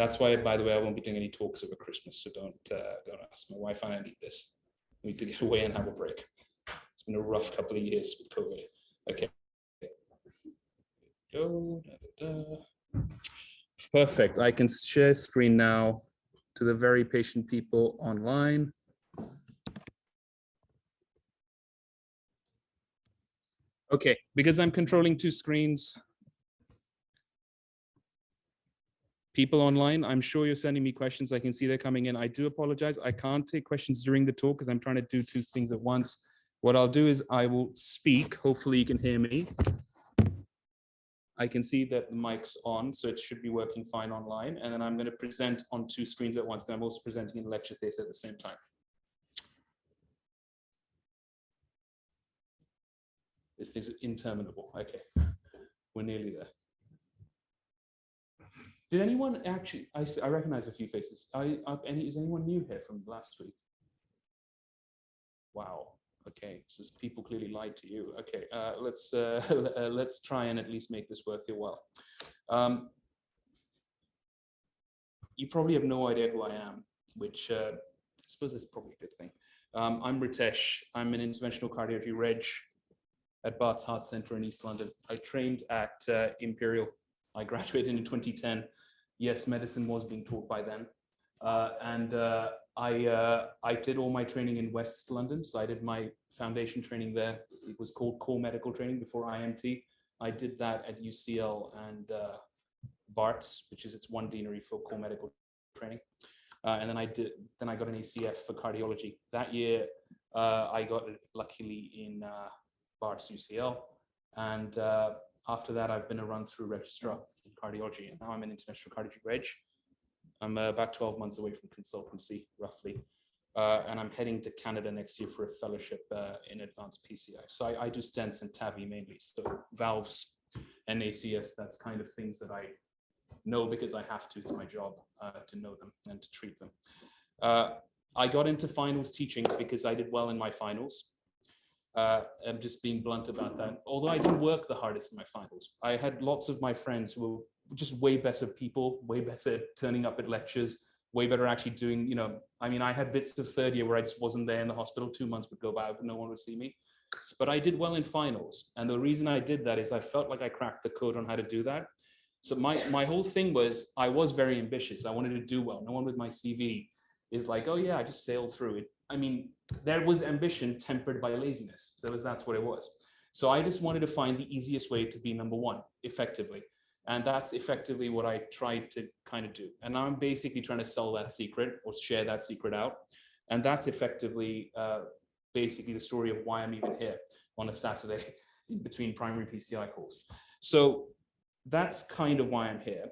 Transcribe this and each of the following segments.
That's why, by the way, I won't be doing any talks over Christmas, so don't ask my wife. I need this. I need to get away and have a break. It's been a rough couple of years with COVID. Okay. Go. Perfect. I can share screen now to the very patient people online. Okay, because I'm controlling two screens. People online, I'm sure you're sending me questions. I can see they're coming in. I do apologize. I can't take questions during the talk because I'm trying to do two things at once. What I'll do is I will speak. Hopefully you can hear me. I can see that the mic's on, so it should be working fine online. And then I'm going to present on two screens at once. And I'm also presenting in lecture theatre at the same time. This thing's interminable. Okay, we're nearly there. Did anyone actually, I recognize a few faces. Is anyone new here from last week? Wow. Okay, so people clearly lied to you. Okay, let's try and at least make this worth your while. You probably have no idea who I am, which I suppose is probably a good thing. I'm Retesh. I'm an interventional cardiology reg at Bart's Heart Centre in East London. I trained at Imperial. I graduated in 2010. Yes, medicine was being taught by then. I did all my training in West London. So I did my foundation training there. It was called core medical training before IMT. I did that at UCL and Bart's, which is its one deanery for core medical training. And then I got an ACF for cardiology. That year, I got it luckily in Bart's UCL. And after that, I've been a run-through registrar in cardiology, and now I'm an interventional cardiology reg. I'm about 12 months away from consultancy, roughly, and I'm heading to Canada next year for a fellowship in advanced PCI. So I do stents and TAVI mainly, so valves and ACS, that's kind of things that I know because I have to. It's my job to know them and to treat them. I got into finals teaching because I did well in my finals. I'm just being blunt about that. Although I didn't work the hardest in my finals. I had lots of my friends who were just way better people, way better turning up at lectures, way better actually doing, I mean, I had bits of third year where I just wasn't there in the hospital. 2 months would go by, but no one would see me. But I did well in finals. And the reason I did that is I felt like I cracked the code on how to do that. So my whole thing was, I was very ambitious. I wanted to do well. No one with my CV is like, oh yeah, I just sailed through it. I mean, there was ambition tempered by laziness. So that's what it was. So I just wanted to find the easiest way to be number one effectively. And that's effectively what I tried to kind of do. And now I'm basically trying to sell that secret or share that secret out. And that's effectively basically the story of why I'm even here on a Saturday in between primary PCI calls. So that's kind of why I'm here.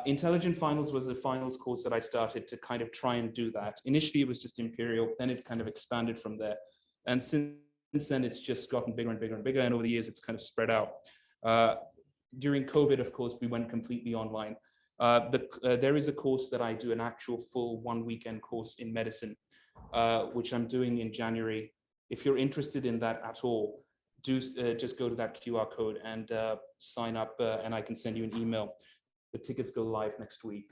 Intelligent Finals was a finals course that I started to kind of try and do that. Initially, it was just Imperial, then it kind of expanded from there. And since then, it's just gotten bigger and bigger and bigger. And over the years, it's kind of spread out. During COVID, of course, we went completely online. There is a course that I do, an actual full 1 weekend course in medicine, which I'm doing in January. If you're interested in that at all, do just go to that QR code and sign up, and I can send you an email. The tickets go live next week.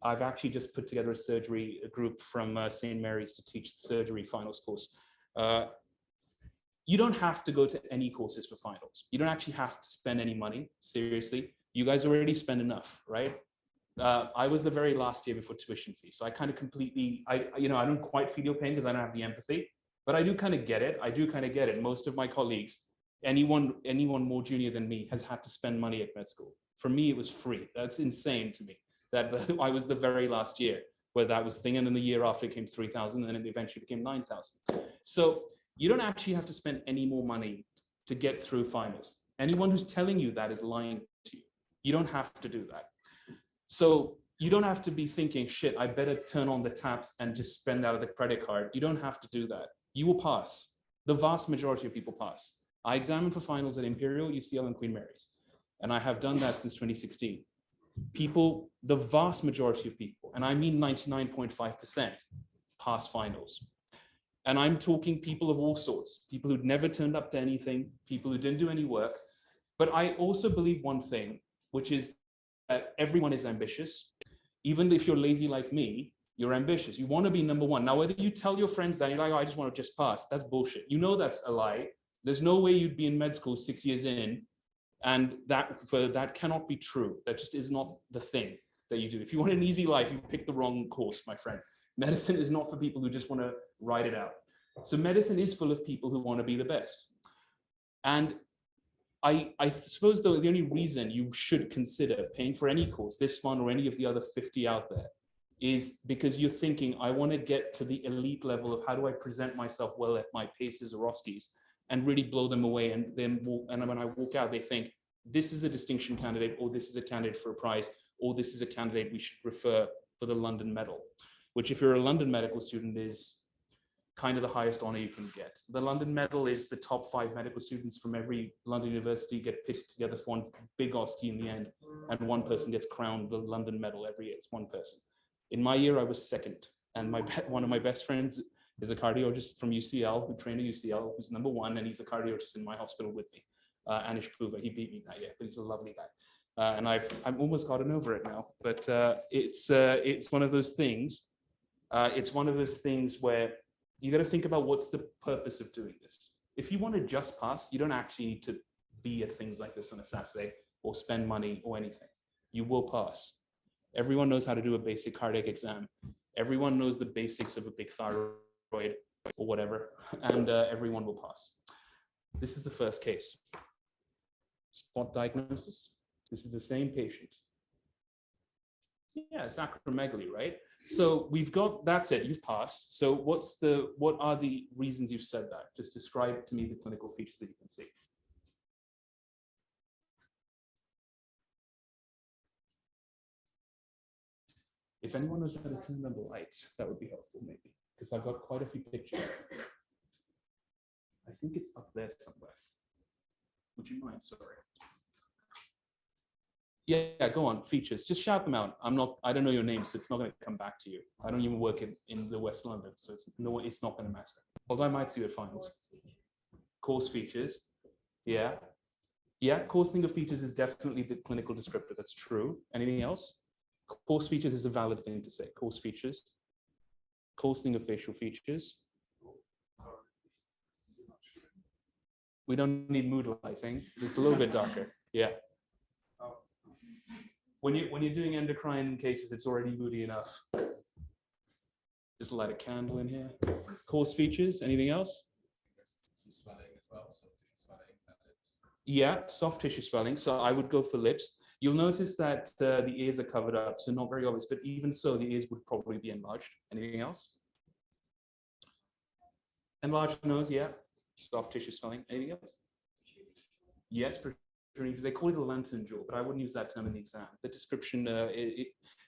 I've actually just put together a surgery group from St. Mary's to teach the surgery finals course. You don't have to go to any courses for finals. You don't actually have to spend any money, seriously. You guys already spend enough, right? I was the very last year before tuition fee. So I kind of completely, I don't quite feel your pain because I don't have the empathy, but I do kind of get it. I do kind of get it. Most of my colleagues, anyone more junior than me has had to spend money at med school. For me, it was free. That's insane to me that I was the very last year where that was thing. And then the year after it came 3,000 and then it eventually became 9,000. So you don't actually have to spend any more money to get through finals. Anyone who's telling you that is lying to you. You don't have to do that. So you don't have to be thinking, shit, I better turn on the taps and just spend out of the credit card. You don't have to do that. You will pass. The vast majority of people pass. I examined for finals at Imperial, UCL, and Queen Mary's. And I have done that since 2016. People, the vast majority of people, and I mean 99.5%, pass finals. And I'm talking people of all sorts, people who'd never turned up to anything, people who didn't do any work. But I also believe one thing, which is that everyone is ambitious. Even if you're lazy like me, you're ambitious. You want to be number one. Now, whether you tell your friends that you're like, oh, I just want to just pass, that's bullshit. You know that's a lie. There's no way you'd be in med school 6 years in, and that cannot be true. That just is not the thing that you do. If you want an easy life, you pick the wrong course, my friend. Medicine is not for people who just want to ride it out. So medicine is full of people who want to be the best. And I suppose, though, the only reason you should consider paying for any course, this one or any of the other 50 out there, is because you're thinking, I want to get to the elite level of how do I present myself well at my paces or OSCEs and really blow them away. And then when I walk out, they think, this is a distinction candidate, or this is a candidate for a prize, or this is a candidate we should refer for the London Medal, which if you're a London medical student is kind of the highest honor you can get. The London Medal is the top 5 medical students from every London university get pitted together for one big OSCE in the end, and one person gets crowned the London Medal every year. It's one person. In my year, I was second, and one of my best friends is a cardiologist from UCL who trained at UCL, who's number 1, and he's a cardiologist in my hospital with me. Anish Puva, he beat me that year, but he's a lovely guy. And I've almost gotten over it now, but it's one of those things. It's one of those things where you got to think about what's the purpose of doing this. If you want to just pass, you don't actually need to be at things like this on a Saturday or spend money or anything. You will pass. Everyone knows how to do a basic cardiac exam. Everyone knows the basics of a big thyroid or whatever, and everyone will pass. This is the first case. Spot diagnosis. This is the same patient. Yeah, it's acromegaly, right? So we've got, that's it, you've passed. So what are the reasons you've said that? Just describe to me the clinical features that you can see. If anyone knows how to turn on the lights, that would be helpful maybe, because I've got quite a few pictures. I think it's up there somewhere. Would you mind? Sorry. Yeah, go on. Features. Just shout them out. I don't know your name, so it's not going to come back to you. I don't even work in the West London, so it's not going to matter. Although I might see what finds. Course features. Yeah. Yeah, coarse thing of features is definitely the clinical descriptor. That's true. Anything else? Coarse features is a valid thing to say. Coarse features. Coarse thing of facial features. We don't need mood lighting. It's a little bit darker. Yeah. When you're doing endocrine cases, it's already moody enough. Just light a candle in here. Coarse features. Anything else? Some swelling as well. Soft tissue swelling. Lips. Yeah, soft tissue swelling. So I would go for lips. You'll notice that the ears are covered up, so not very obvious. But even so, the ears would probably be enlarged. Anything else? Enlarged nose. Yeah. Soft tissue swelling. Anything else? Yes. They call it a lantern jaw, but I wouldn't use that term in the exam. The description,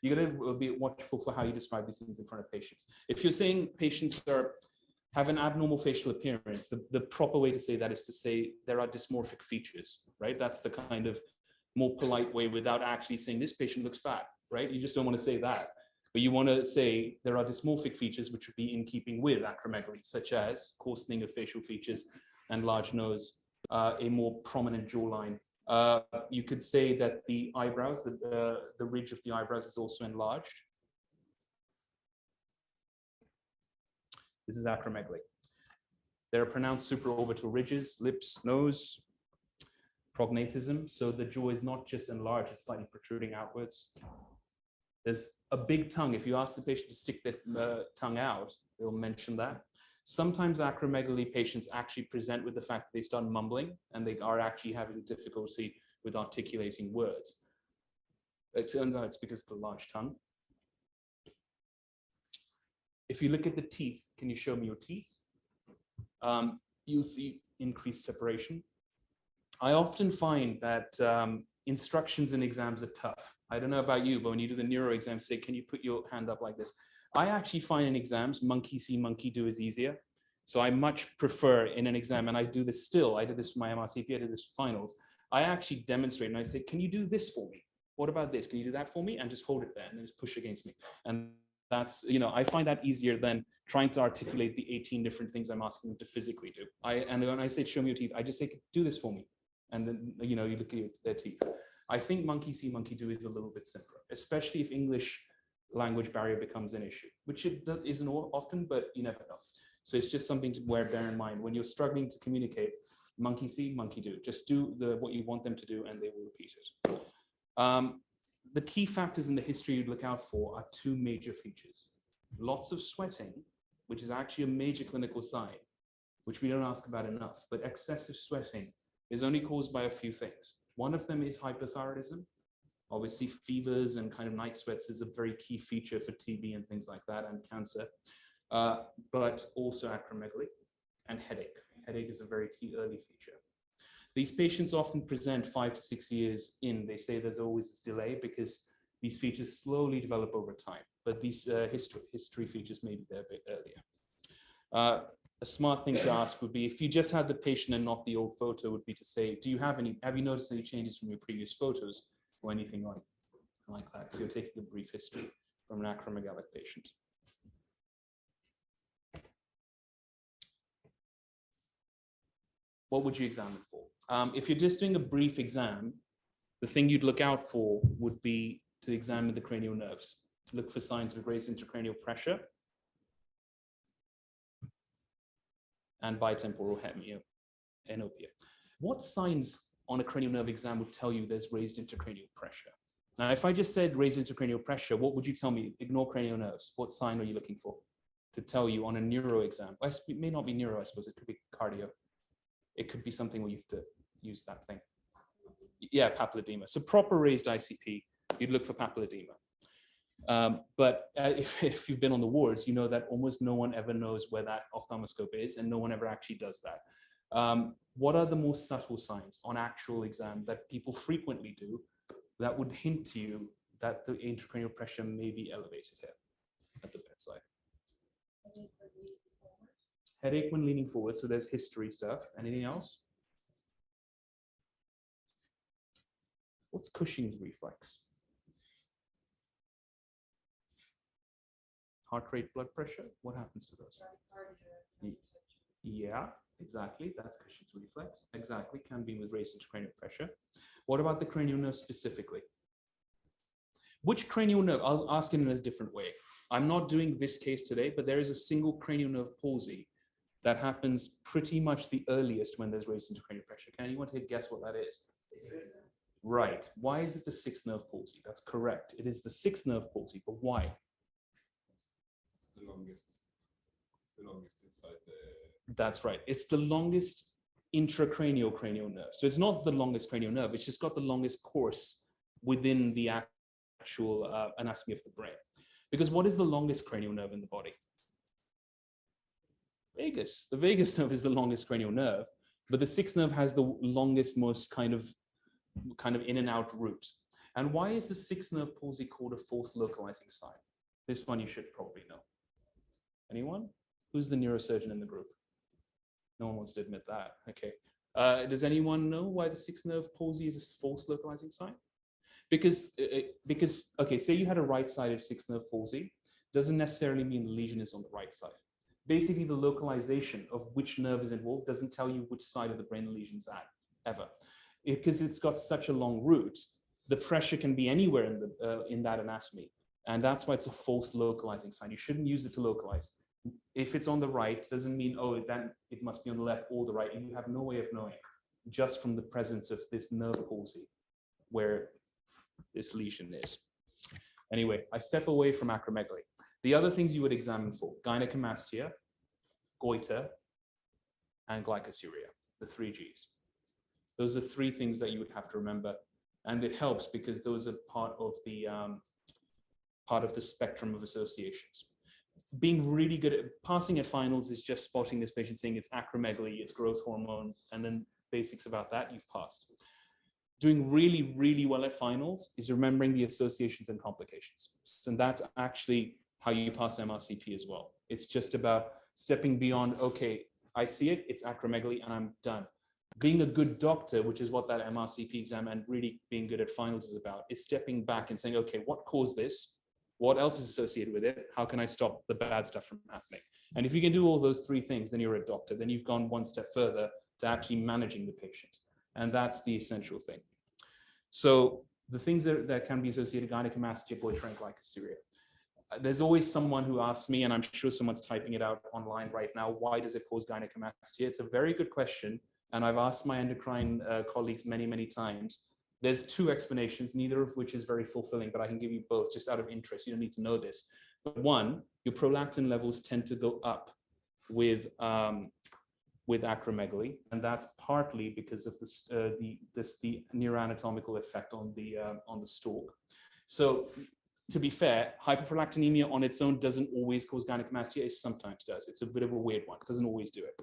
you got to be watchful for how you describe these things in front of patients. If you're saying patients have an abnormal facial appearance, the proper way to say that is to say there are dysmorphic features, right? That's the kind of more polite way without actually saying this patient looks fat, right? You just don't want to say that. But you want to say there are dysmorphic features which would be in keeping with acromegaly, such as coarsening of facial features and large nose, a more prominent jawline. You could say that the eyebrows, the ridge of the eyebrows is also enlarged. This is acromegaly. There are pronounced supraorbital ridges, lips, nose, prognathism. So the jaw is not just enlarged, it's slightly protruding outwards. There's a big tongue. If you ask the patient to stick their tongue out, they'll mention that. Sometimes acromegaly patients actually present with the fact that they start mumbling and they are actually having difficulty with articulating words. It turns out it's because of the large tongue. If you look at the teeth, can you show me your teeth? You'll see increased separation. I often find that instructions in exams are tough. I don't know about you, but when you do the neuro exam, say, can you put your hand up like this? I actually find in exams, monkey see, monkey do is easier. So I much prefer in an exam, and I do this still, I did this for my MRCP, I did this for finals. I actually demonstrate and I say, can you do this for me? What about this? Can you do that for me? And just hold it there and then just push against me. And that's, I find that easier than trying to articulate the 18 different things I'm asking them to physically do. And when I say, show me your teeth, I just say, do this for me. And then, you look at their teeth. I think monkey see, monkey do is a little bit simpler, especially if English language barrier becomes an issue, which it isn't often, but you never know. So it's just something to bear in mind. When you're struggling to communicate, monkey see, monkey do. Just do what you want them to do and they will repeat it. The key factors in the history you'd look out for are two major features. Lots of sweating, which is actually a major clinical sign, which we don't ask about enough, but excessive sweating is only caused by a few things. One of them is hypothyroidism. Obviously, fevers and kind of night sweats is a very key feature for TB and things like that, and cancer, but also acromegaly and headache. Headache is a very key early feature. These patients often present 5 to 6 years in. They say there's always this delay because these features slowly develop over time, but these history features may be there a bit earlier. A smart thing to ask would be, if you just had the patient and not the old photo, would be to say, have you noticed any changes from your previous photos or anything like that, if you're taking a brief history from an acromegalic patient. What would you examine for? If you're just doing a brief exam, the thing you'd look out for would be to examine the cranial nerves, to look for signs of raised intracranial pressure and bitemporal enopia. What signs on a cranial nerve exam would tell you there's raised intracranial pressure? Now, if I just said raised intracranial pressure, what would you tell me? Ignore cranial nerves. What sign are you looking for to tell you on a neuro exam? It may not be neuro, I suppose. It could be cardio. It could be something where you have to use that thing. Yeah, papilledema. So proper raised ICP, you'd look for papilledema. But if you've been on the wards, you know that almost no one ever knows where that ophthalmoscope is, and no one ever actually does that. What are the most subtle signs on actual exam that people frequently do that would hint to you that the intracranial pressure may be elevated here at the bedside? Headache when leaning forward, so there's history stuff. Anything else? What's Cushing's reflex? Heart rate, blood pressure, what happens to those? Yeah, exactly, that's Cushing's reflex. Exactly, can be with raised intracranial pressure. What about the cranial nerve specifically? Which cranial nerve? I'll ask it in a different way. I'm not doing this case today, but there is a single cranial nerve palsy that happens pretty much the earliest when there's raised intracranial pressure. Can anyone take a guess what that is? Right. Why is it the sixth nerve palsy? That's correct. It is the sixth nerve palsy, but why? It's the longest. It's the longest inside the. That's right. It's the longest intracranial cranial nerve. So it's not the longest cranial nerve. It's just got the longest course within the actual anatomy of the brain. Because what is the longest cranial nerve in the body? Vagus. The vagus nerve is the longest cranial nerve, but the sixth nerve has the longest, most kind of in and out route. And why is the sixth nerve palsy called a false localizing sign? This one you should probably know. Anyone? Who's the neurosurgeon in the group? No one wants to admit that. Okay. Does anyone know why the sixth nerve palsy is a false localizing sign? Because okay, say you had a right-sided sixth nerve palsy, doesn't necessarily mean the lesion is on the right side. Basically, the localization of which nerve is involved doesn't tell you which side of the brain the lesion's at, ever. Because it's got such a long route, the pressure can be anywhere in that anatomy. And that's why it's a false localizing sign. You shouldn't use it to localize. If it's on the right, doesn't mean, oh, then it must be on the left or the right. And you have no way of knowing just from the presence of this nerve palsy where this lesion is. Anyway, I step away from acromegaly. The other things you would examine for: gynecomastia, goiter, and glycosuria, the 3 Gs. Those are 3 things that you would have to remember. And it helps because those are part of the spectrum of associations. Being really good at passing at finals is just spotting this patient, saying it's acromegaly, it's growth hormone, and then basics about that, you've passed. Doing really, really well at finals is remembering the associations and complications. And that's actually how you pass MRCP as well. It's just about stepping beyond, okay, I see it, it's acromegaly, and I'm done. Being a good doctor, which is what that MRCP exam and really being good at finals is about, is stepping back and saying, okay, what caused this? What else is associated with it? How can I stop the bad stuff from happening? And if you can do all those 3 things, then you're a doctor. Then you've gone one step further to actually managing the patient. And that's the essential thing. So the things that can be associated: gynecomastia, goiter, and glycosuria. there's always someone who asks me, and I'm sure someone's typing it out online right now, why does it cause gynecomastia? It's a very good question. And I've asked my endocrine colleagues many, many times. There's two explanations, neither of which is very fulfilling, but I can give you both just out of interest. You don't need to know this. But one, your prolactin levels tend to go up with acromegaly, and that's partly because of the neuroanatomical effect on the stalk. So, to be fair, hyperprolactinemia on its own doesn't always cause gynecomastia. It sometimes does. It's a bit of a weird one. It doesn't always do it.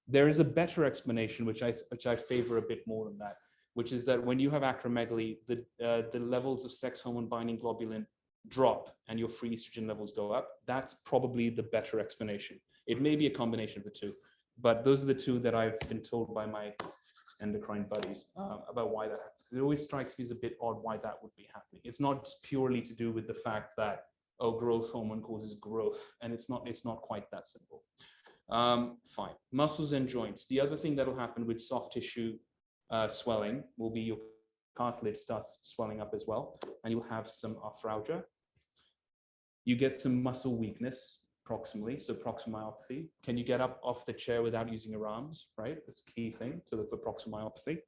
There is a better explanation, which I favor a bit more than that, which is that when you have acromegaly, the levels of sex hormone binding globulin drop and your free estrogen levels go up. That's probably the better explanation. It may be a combination of the two, but those are the two that I've been told by my endocrine buddies about why that happens. It always strikes me as a bit odd why that would be happening. It's not purely to do with the fact that, oh, growth hormone causes growth, and it's not quite that simple. Fine. Muscles and joints. The other thing that will happen with soft tissue swelling will be your cartilage starts swelling up as well, and you'll have some arthralgia. You get some muscle weakness proximally, so proximyopathy. Can you get up off the chair without using your arms, right? That's a key thing to look for proximyopathy.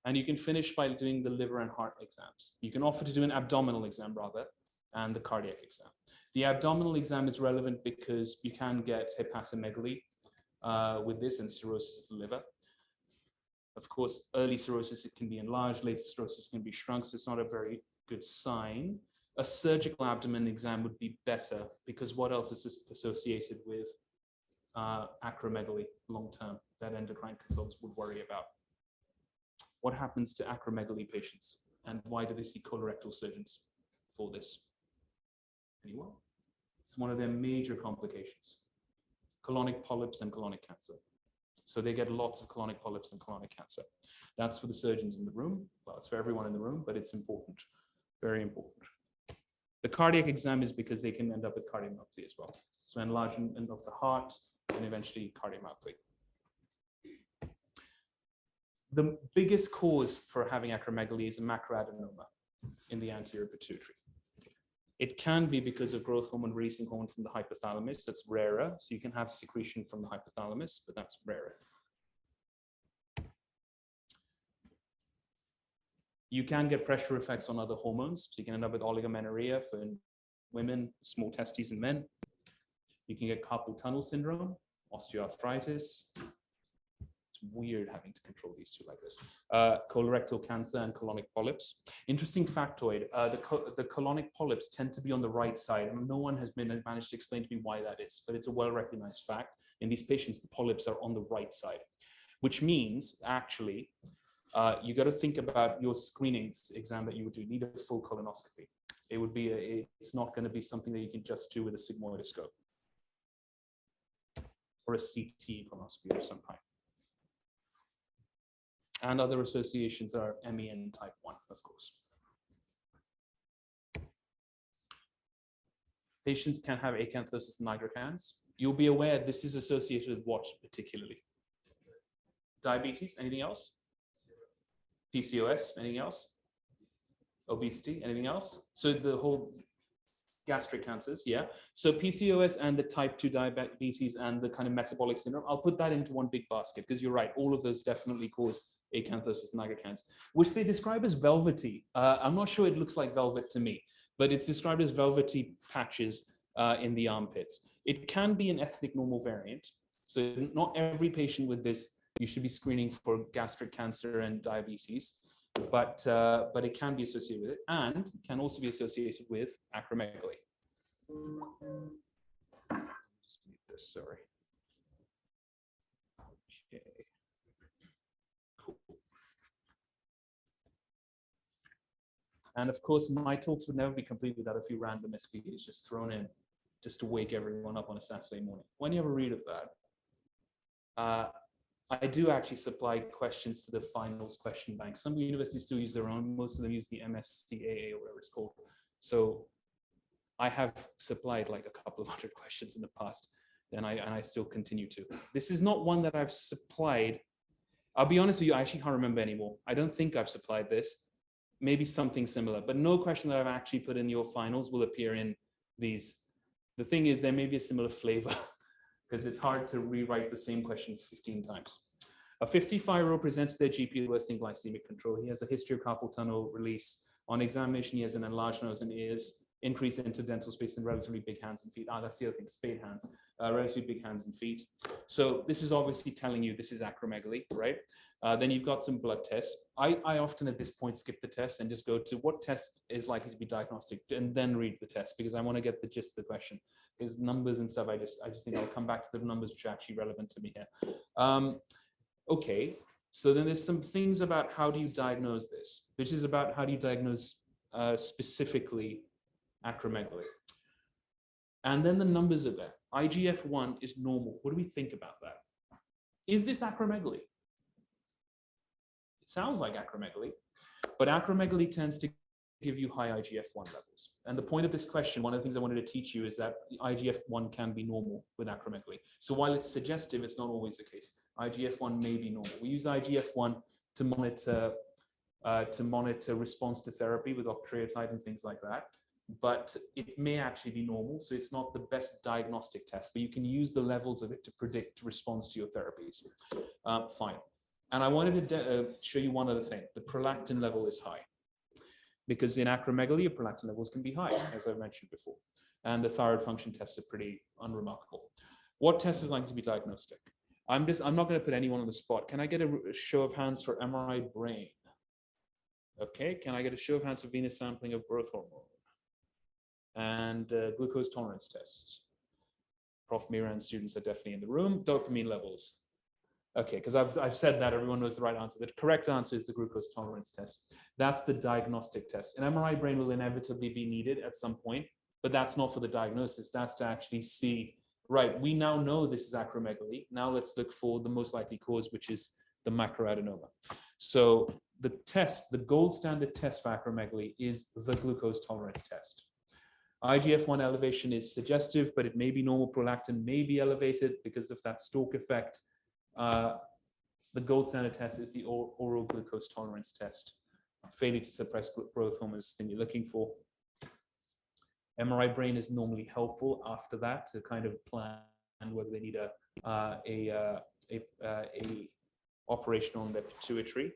And you can finish by doing the liver and heart exams. You can offer to do an abdominal exam rather, and the cardiac exam. The abdominal exam is relevant because you can get hepatomegaly with this and cirrhosis of the liver. Of course, early cirrhosis, it can be enlarged, later cirrhosis can be shrunk, so it's not a very good sign. A surgical abdomen exam would be better because what else is associated with acromegaly long-term that endocrine consultants would worry about? What happens to acromegaly patients and why do they see colorectal surgeons for this? Anyone? It's one of their major complications. Colonic polyps and colonic cancer. So they get lots of colonic polyps and colonic cancer. That's for the surgeons in the room. Well, it's for everyone in the room, but it's important, very important. The cardiac exam is because they can end up with cardiomyopathy as well. So enlargement of the heart and eventually cardiomyopathy. The biggest cause for having acromegaly is a macroadenoma in the anterior pituitary. It can be because of growth hormone releasing hormone from the hypothalamus. That's rarer. So you can have secretion from the hypothalamus, but that's rarer. You can get pressure effects on other hormones. So you can end up with oligomenorrhea for women, small testes in men. You can get carpal tunnel syndrome, osteoarthritis. It's weird having to control these two like this. Colorectal cancer and colonic polyps. Interesting factoid, the colonic polyps tend to be on the right side. And no one has managed to explain to me why that is, but it's a well-recognized fact. In these patients, the polyps are on the right side, which means actually, you got to think about your screening exam that you would do. You need a full colonoscopy. It would be it's not going to be something that you can just do with a sigmoidoscope or a CT colonoscopy of some kind. And other associations are MEN type 1, of course. Patients can have acanthosis nigricans. You'll be aware this is associated with what particularly? Diabetes, anything else? PCOS, anything else? Obesity, anything else? So the whole gastric cancers, yeah. So PCOS and the type 2 diabetes and the kind of metabolic syndrome, I'll put that into one big basket because you're right, all of those definitely cause acanthosis nigricans, which they describe as velvety. I'm not sure it looks like velvet to me, but it's described as velvety patches in the armpits. It can be an ethnic normal variant. So not every patient with this, you should be screening for gastric cancer and diabetes, but it can be associated with it and can also be associated with acromegaly. Just mute this, sorry. Okay. Cool. And of course, my talks would never be complete without a few random SBAs just thrown in, just to wake everyone up on a Saturday morning. When you have a read of that, I do actually supply questions to the finals question bank. Some universities still use their own. Most of them use the MSCAA or whatever it's called. So I have supplied like a couple of hundred questions in the past, and I still continue to. This is not one that I've supplied. I'll be honest with you, I actually can't remember anymore. I don't think I've supplied this. maybe something similar, but no question that I've actually put in your finals will appear in these. The thing is, there may be a similar flavor because it's hard to rewrite the same question 15 times. A 55-year-old presents their GP with worsening glycemic control. He has a history of carpal tunnel release. On examination, he has an enlarged nose and ears, increased interdental space, and relatively big hands and feet. That's the other thing, spade hands, relatively big hands and feet. So this is obviously telling you this is acromegaly, right? Then you've got some blood tests. I often at this point skip the test and just go to what test is likely to be diagnostic and then read the test because I want to get the gist of the question. Because numbers and stuff, I just think I'll come back to the numbers which are actually relevant to me here. Okay, so then there's some things about how do you diagnose this, which is about how do you diagnose specifically acromegaly. And then the numbers are there. IGF-1 is normal. What do we think about that? Is this acromegaly? It sounds like acromegaly, but acromegaly tends to give you high IGF-1 levels. And the point of this question, one of the things I wanted to teach you is that the IGF-1 can be normal with acromegaly. So while it's suggestive, it's not always the case. IGF-1 may be normal. We use IGF-1 to monitor response to therapy with octreotide and things like that. But it may actually be normal, so it's not the best diagnostic test, but you can use the levels of it to predict response to your therapies. Fine. And I wanted to show you one other thing. The prolactin level is high because in acromegaly, your prolactin levels can be high, as I mentioned before. And the thyroid function tests are pretty unremarkable. What test is likely to be diagnostic? I'm not going to put anyone on the spot. Can I get a show of hands for MRI brain? Okay, can I get a show of hands for venous sampling of growth hormone? And glucose tolerance tests. Prof. Miran students are definitely in the room. Dopamine levels. Okay, because I've said that, everyone knows the right answer. The correct answer is the glucose tolerance test. That's the diagnostic test. An MRI brain will inevitably be needed at some point, but that's not for the diagnosis. That's to actually see, right, we now know this is acromegaly. Now let's look for the most likely cause, which is the macroadenoma. So the test, the gold standard test for acromegaly is the glucose tolerance test. IGF-1 elevation is suggestive, but it may be normal. Prolactin may be elevated because of that stalk effect. The gold standard test is the oral glucose tolerance test. Failure to suppress growth hormone is the thing you're looking for. MRI brain is normally helpful after that to kind of plan whether they need a operation on their pituitary.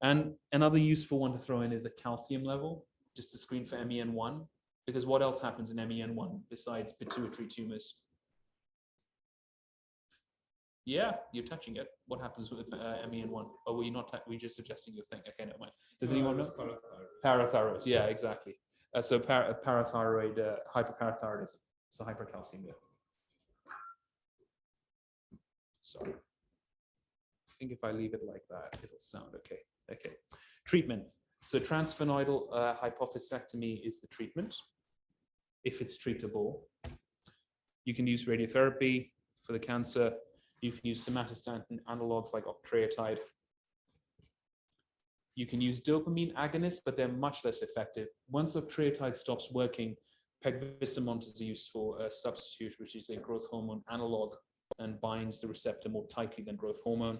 And another useful one to throw in is a calcium level, just to screen for MEN1, because what else happens in MEN1 besides pituitary tumors? Yeah, you're touching it. What happens with MEN1? Oh, were you not? Were you just suggesting your thing? Okay, never mind. Does anyone know? Parathyroid. Yeah, exactly. So parathyroid, hyperparathyroidism. So hypercalcemia. Sorry. I think if I leave it like that, it'll sound okay. Okay. Treatment. So transsphenoidal hypophysectomy is the treatment, if it's treatable. You can use radiotherapy for the cancer. You can use somatostatin analogs like octreotide. You can use dopamine agonists, but they're much less effective. Once octreotide stops working, pegvisomant is a useful substitute, which is a growth hormone analog and binds the receptor more tightly than growth hormone.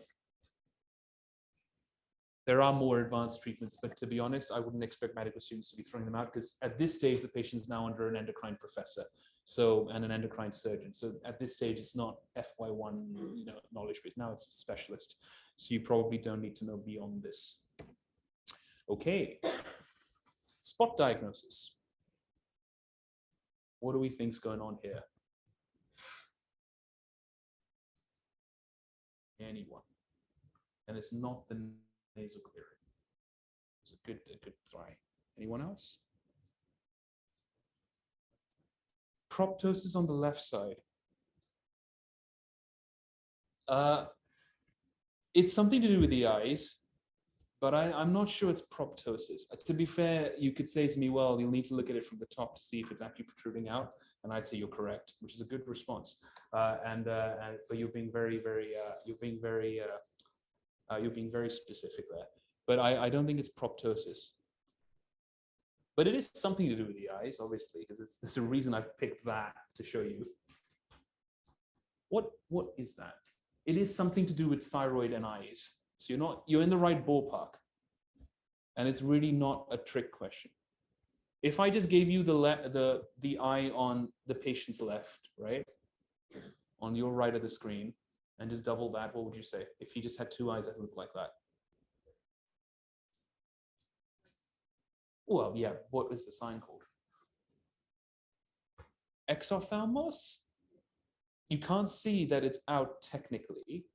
There are more advanced treatments, but to be honest, I wouldn't expect medical students to be throwing them out because at this stage, the patient's now under an endocrine professor, and an endocrine surgeon. So at this stage, it's not FY1, knowledge, but now it's a specialist. So you probably don't need to know beyond this. Okay, spot diagnosis. What do we think's going on here? Anyone? And it's not the nasal clearing. It's a good try. Anyone else? Proptosis on the left side. It's something to do with the eyes, but I'm not sure it's proptosis. To be fair, you could say to me, well, you'll need to look at it from the top to see if it's actually protruding out, and I'd say you're correct, which is a good response. But you're being very specific there. But I don't think it's proptosis. But it is something to do with the eyes, obviously, because there's a reason I've picked that to show you. What is that? It is something to do with thyroid and eyes. So you're in the right ballpark. And it's really not a trick question. If I just gave you the eye on the patient's left, right, on your right of the screen, and just double that, what would you say? If he just had two eyes that look like that? Well, yeah, what is the sign called? Exophthalmos? You can't see that it's out technically.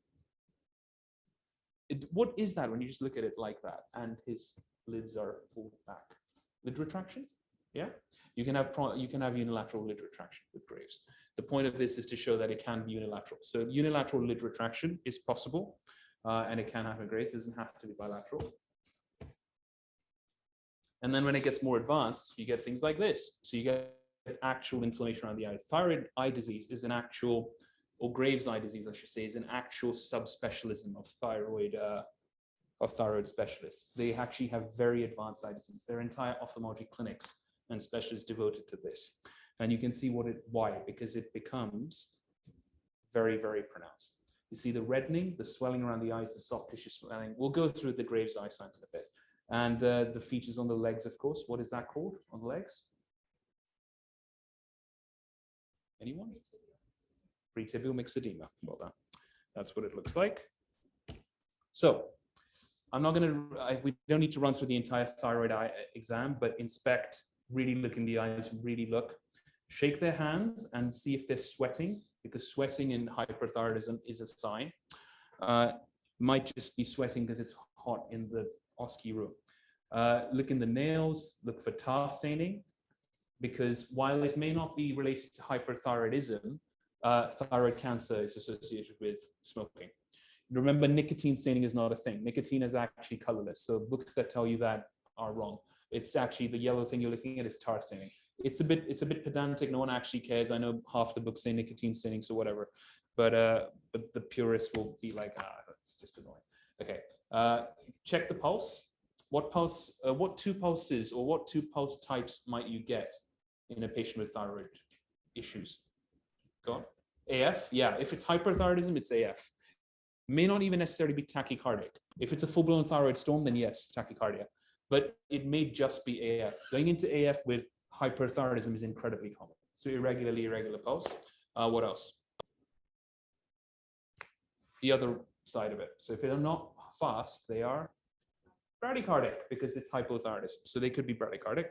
What is that when you just look at it like that and his lids are pulled back? Lid retraction? Yeah, you can have unilateral lid retraction with Graves. The point of this is to show that it can be unilateral. So unilateral lid retraction is possible, and it can happen in Graves. It doesn't have to be bilateral. And then when it gets more advanced, you get things like this. So you get actual inflammation around the eyes. Thyroid eye disease is an actual, or Graves' eye disease, I should say, is an actual subspecialism of thyroid specialists. They actually have very advanced eye disease. There are entire ophthalmology clinics and specialists devoted to this. And you can see why, because it becomes very, very pronounced. You see the reddening, the swelling around the eyes, the soft tissue swelling. We'll go through the Graves' eye signs in a bit. And the features on the legs, of course. What is that called on the legs? Anyone? Pretibial myxedema. Well done. That's what it looks like. So I'm not going to, we don't need to run through the entire thyroid eye exam, but inspect, really look in the eyes, really look. Shake their hands and see if they're sweating, because sweating in hyperthyroidism is a sign. Might just be sweating because it's hot in the OSCE room. Look in the nails, look for tar staining, because while it may not be related to hyperthyroidism, thyroid cancer is associated with smoking. Remember, nicotine staining is not a thing. Nicotine is actually colorless. So books that tell you that are wrong. It's actually the yellow thing you're looking at is tar staining. It's a bit pedantic. No one actually cares. I know half the books say nicotine staining, so whatever. But the purists will be like, that's just annoying. Okay. Check the pulse. What two pulses or what two pulse types might you get in a patient with thyroid issues? Go on. AF, yeah. If it's hyperthyroidism, it's AF. May not even necessarily be tachycardic. If it's a full-blown thyroid storm, then yes, tachycardia. But it may just be AF. Going into AF with hyperthyroidism is incredibly common. So irregular pulse. What else? The other side of it. So if they're not fast, they are bradycardic because it's hypothyroidism. So they could be bradycardic.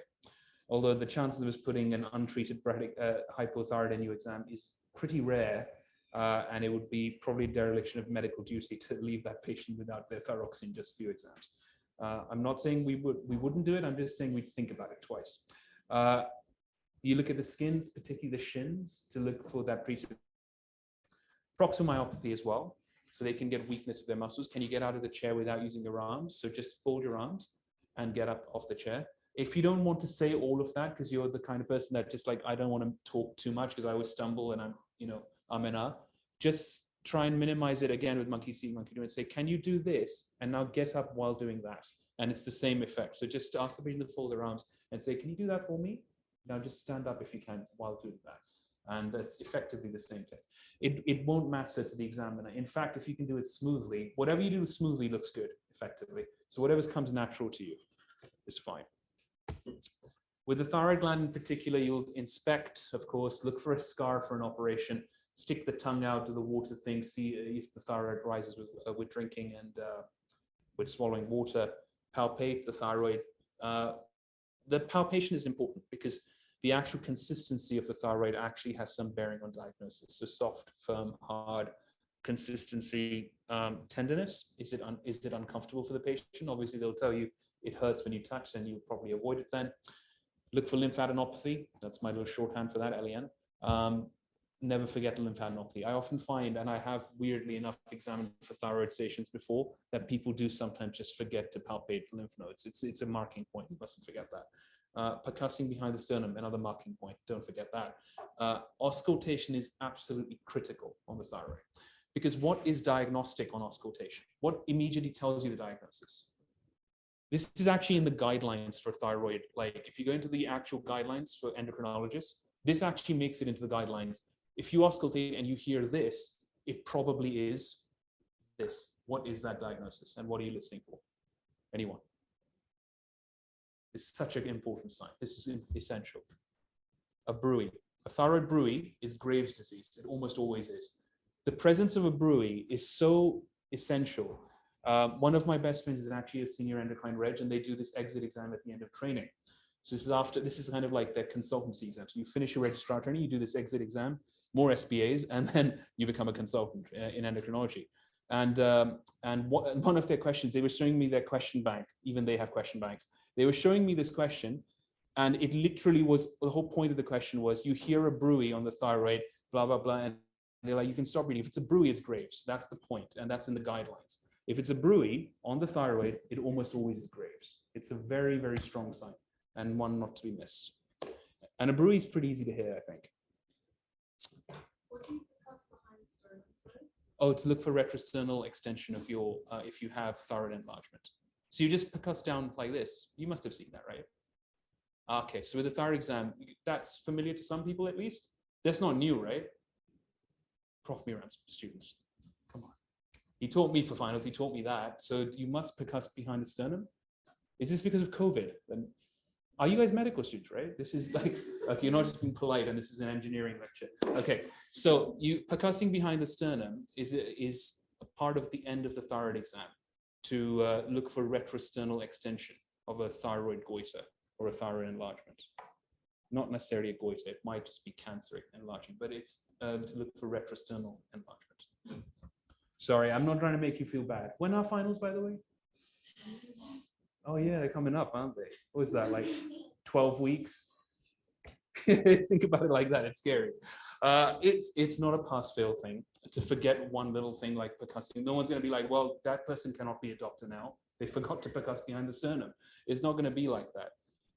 Although the chances of us putting an untreated hypothyroid in your exam is pretty rare, and it would be probably dereliction of medical duty to leave that patient without their thyroxine just a few exams. I'm not saying we wouldn't do it. I'm just saying we'd think about it twice. You look at the skins, particularly the shins, to look for that proxomyopathy as well. So they can get weakness of their muscles. Can you get out of the chair without using your arms? So just fold your arms and get up off the chair. If you don't want to say all of that, because you're the kind of person that just like, I don't want to talk too much because I always stumble and I'm just try and minimize it again with monkey see, monkey do, and say, can you do this? And now get up while doing that. And it's the same effect. So just ask the patient to fold their arms and say, can you do that for me? Now just stand up if you can while doing that. And that's effectively the same thing. It won't matter to the examiner. In fact, if you can do it smoothly, whatever you do smoothly looks good, effectively. So whatever comes natural to you is fine. With the thyroid gland in particular, you'll inspect, of course, look for a scar for an operation, stick the tongue out to the water thing, see if the thyroid rises with drinking and with swallowing water, palpate the thyroid. The palpation is important because the actual consistency of the thyroid actually has some bearing on diagnosis. So soft, firm, hard, consistency, tenderness. Is it uncomfortable for the patient? Obviously, they'll tell you it hurts when you touch, and you'll probably avoid it then. Look for lymphadenopathy. That's my little shorthand for that, LEN. Never forget lymphadenopathy. I often find, and I have weirdly enough examined for thyroid stations before, that people do sometimes just forget to palpate the lymph nodes. It's a marking point. You mustn't forget that. Percussing behind the sternum, another marking point. Don't forget that. Auscultation is absolutely critical on the thyroid, because what is diagnostic on auscultation? What immediately tells you the diagnosis? This is actually in the guidelines for thyroid. Like if you go into the actual guidelines for endocrinologists, this actually makes it into the guidelines. If you auscultate and you hear this, it probably is this. What is that diagnosis? And what are you listening for? Anyone? is such an important sign. This is essential. A bruit. A thyroid bruit is Graves' disease. It almost always is. The presence of a bruit is so essential. One of my best friends is actually a senior endocrine reg, and they do this exit exam at the end of training. So this is kind of like their consultancy exam. So you finish your registrar training, you do this exit exam, more SBAs, and then you become a consultant in endocrinology. And one of their questions, they were showing me their question bank. Even they have question banks. They were showing me this question, and it literally was, the whole point of the question was, you hear a bruit on the thyroid, blah, blah, blah, and they're like, you can stop reading. If it's a bruit, it's Graves. That's the point, and that's in the guidelines. If it's a bruit on the thyroid, it almost always is Graves. It's a very, very strong sign, and one not to be missed. And a bruit is pretty easy to hear, I think. What do you discuss behind the sternum? Oh, to look for retrosternal extension of your, if you have thyroid enlargement. So you just percuss down like this. You must have seen that, right? Okay, so with the thyroid exam, that's familiar to some people at least. That's not new, right? Prof Miran's students, come on. He taught me for finals, he taught me that. So you must percuss behind the sternum. Is this because of COVID? Then are you guys medical students, right? This is like, okay, you're not just being polite, and this is an engineering lecture. Okay, so you percussing behind the sternum is a part of the end of the thyroid exam to look for retrosternal extension of a thyroid goiter or a thyroid enlargement. Not necessarily a goiter, it might just be cancer enlarging, but it's to look for retrosternal enlargement. Sorry, I'm not trying to make you feel bad. When are finals, by the way? Oh yeah, they're coming up, aren't they? What is that, like 12 weeks? Think about it like that, it's scary. It's not a pass-fail thing. To forget one little thing like percussing, no one's gonna be like, well, that person cannot be a doctor now. They forgot to percuss behind the sternum. It's not gonna be like that.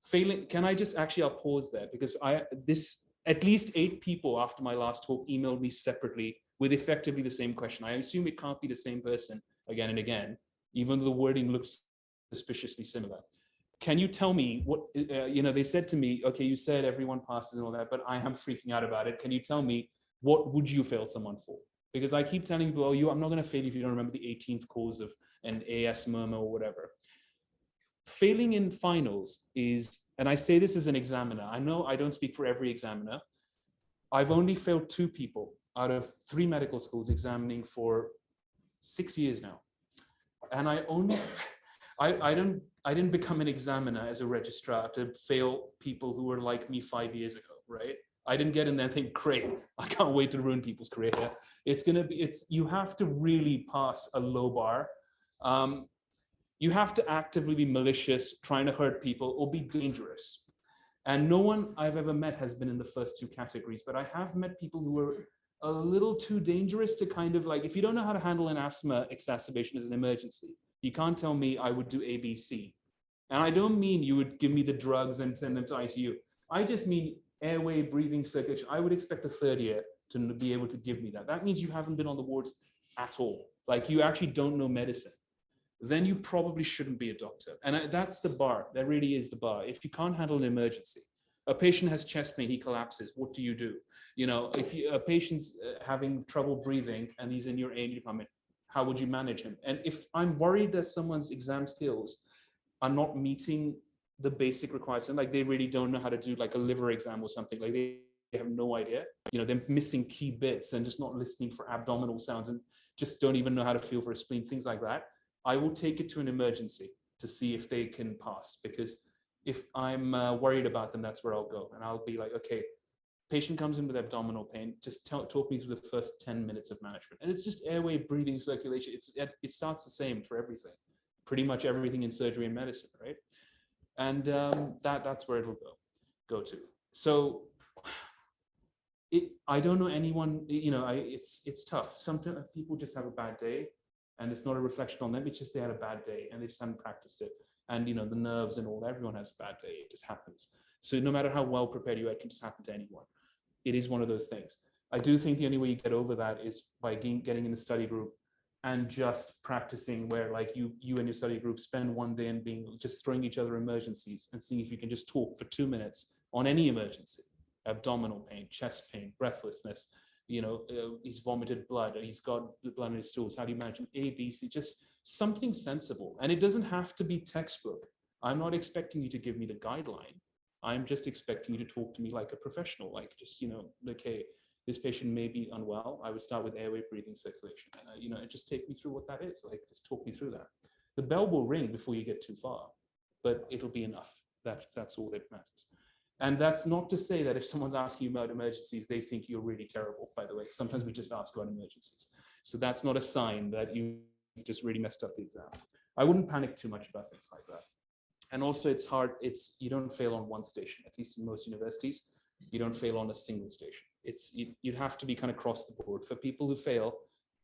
Failing, can I just, actually, I'll pause there because at least 8 people after my last talk emailed me separately with effectively the same question. I assume it can't be the same person again and again, even though the wording looks suspiciously similar. Can you tell me what, they said to me, okay, you said everyone passes and all that, but I am freaking out about it. Can you tell me, what would you fail someone for? Because I keep telling people, oh, I'm not going to fail you if you don't remember the 18th cause of an AS murmur or whatever. Failing in finals is, and I say this as an examiner, I know I don't speak for every examiner. I've only failed 2 people out of 3 medical schools examining for 6 years now. And I didn't become an examiner as a registrar to fail people who were like me 5 years ago, right? I didn't get in there and think, great, I can't wait to ruin people's career here. You have to really pass a low bar. You have to actively be malicious, trying to hurt people, or be dangerous. And no one I've ever met has been in the first 2 categories, but I have met people who were a little too dangerous to kind of like, if you don't know how to handle an asthma exacerbation as an emergency, you can't tell me I would do A, B, C. And I don't mean you would give me the drugs and send them to ITU. I just mean airway, breathing circulation. I would expect a 3rd year to be able to give me that. That means you haven't been on the wards at all. Like you actually don't know medicine. Then you probably shouldn't be a doctor. And that's the bar. That really is the bar. If you can't handle an emergency, a patient has chest pain, he collapses. What do you do? If a patient's having trouble breathing and he's in your A&E department, how would you manage him? And if I'm worried that someone's exam skills are not meeting the basic requirements, like they really don't know how to do like a liver exam or something, like they have no idea, they're missing key bits and just not listening for abdominal sounds and just don't even know how to feel for a spleen, things like that, I will take it to an emergency to see if they can pass. Because if I'm worried about them, that's where I'll go. And I'll be like, okay, patient comes in with abdominal pain, just talk me through the first 10 minutes of management. And it's just airway, breathing, circulation. It starts the same for everything, pretty much everything in surgery and medicine, right? And that's where it'll go to. So I don't know anyone, it's tough. Some people just have a bad day and it's not a reflection on them. It's just they had a bad day and they just haven't practiced it. And the nerves and all that, everyone has a bad day. It just happens. So no matter how well prepared you are, it can just happen to anyone. It is one of those things. I do think the only way you get over that is by getting in a study group and just practicing where like you and your study group spend one day and just throwing each other emergencies and seeing if you can just talk for 2 minutes on any emergency, abdominal pain, chest pain, breathlessness, he's vomited blood, he's got blood in his stools. How do you manage him? A, B, C, just something sensible. And it doesn't have to be textbook. I'm not expecting you to give me the guideline. I'm just expecting you to talk to me like a professional, like just, okay, this patient may be unwell. I would start with airway, breathing, circulation, and just take me through what that is. Like, just talk me through that. The bell will ring before you get too far, but it'll be enough. That's all that matters. And that's not to say that if someone's asking you about emergencies, they think you're really terrible, by the way. Sometimes we just ask about emergencies. So that's not a sign that you've just really messed up the exam. I wouldn't panic too much about things like that. And also it's hard, you don't fail on one station, at least in most universities, you don't fail on a single station. You'd have to be kind of across the board. For people who fail,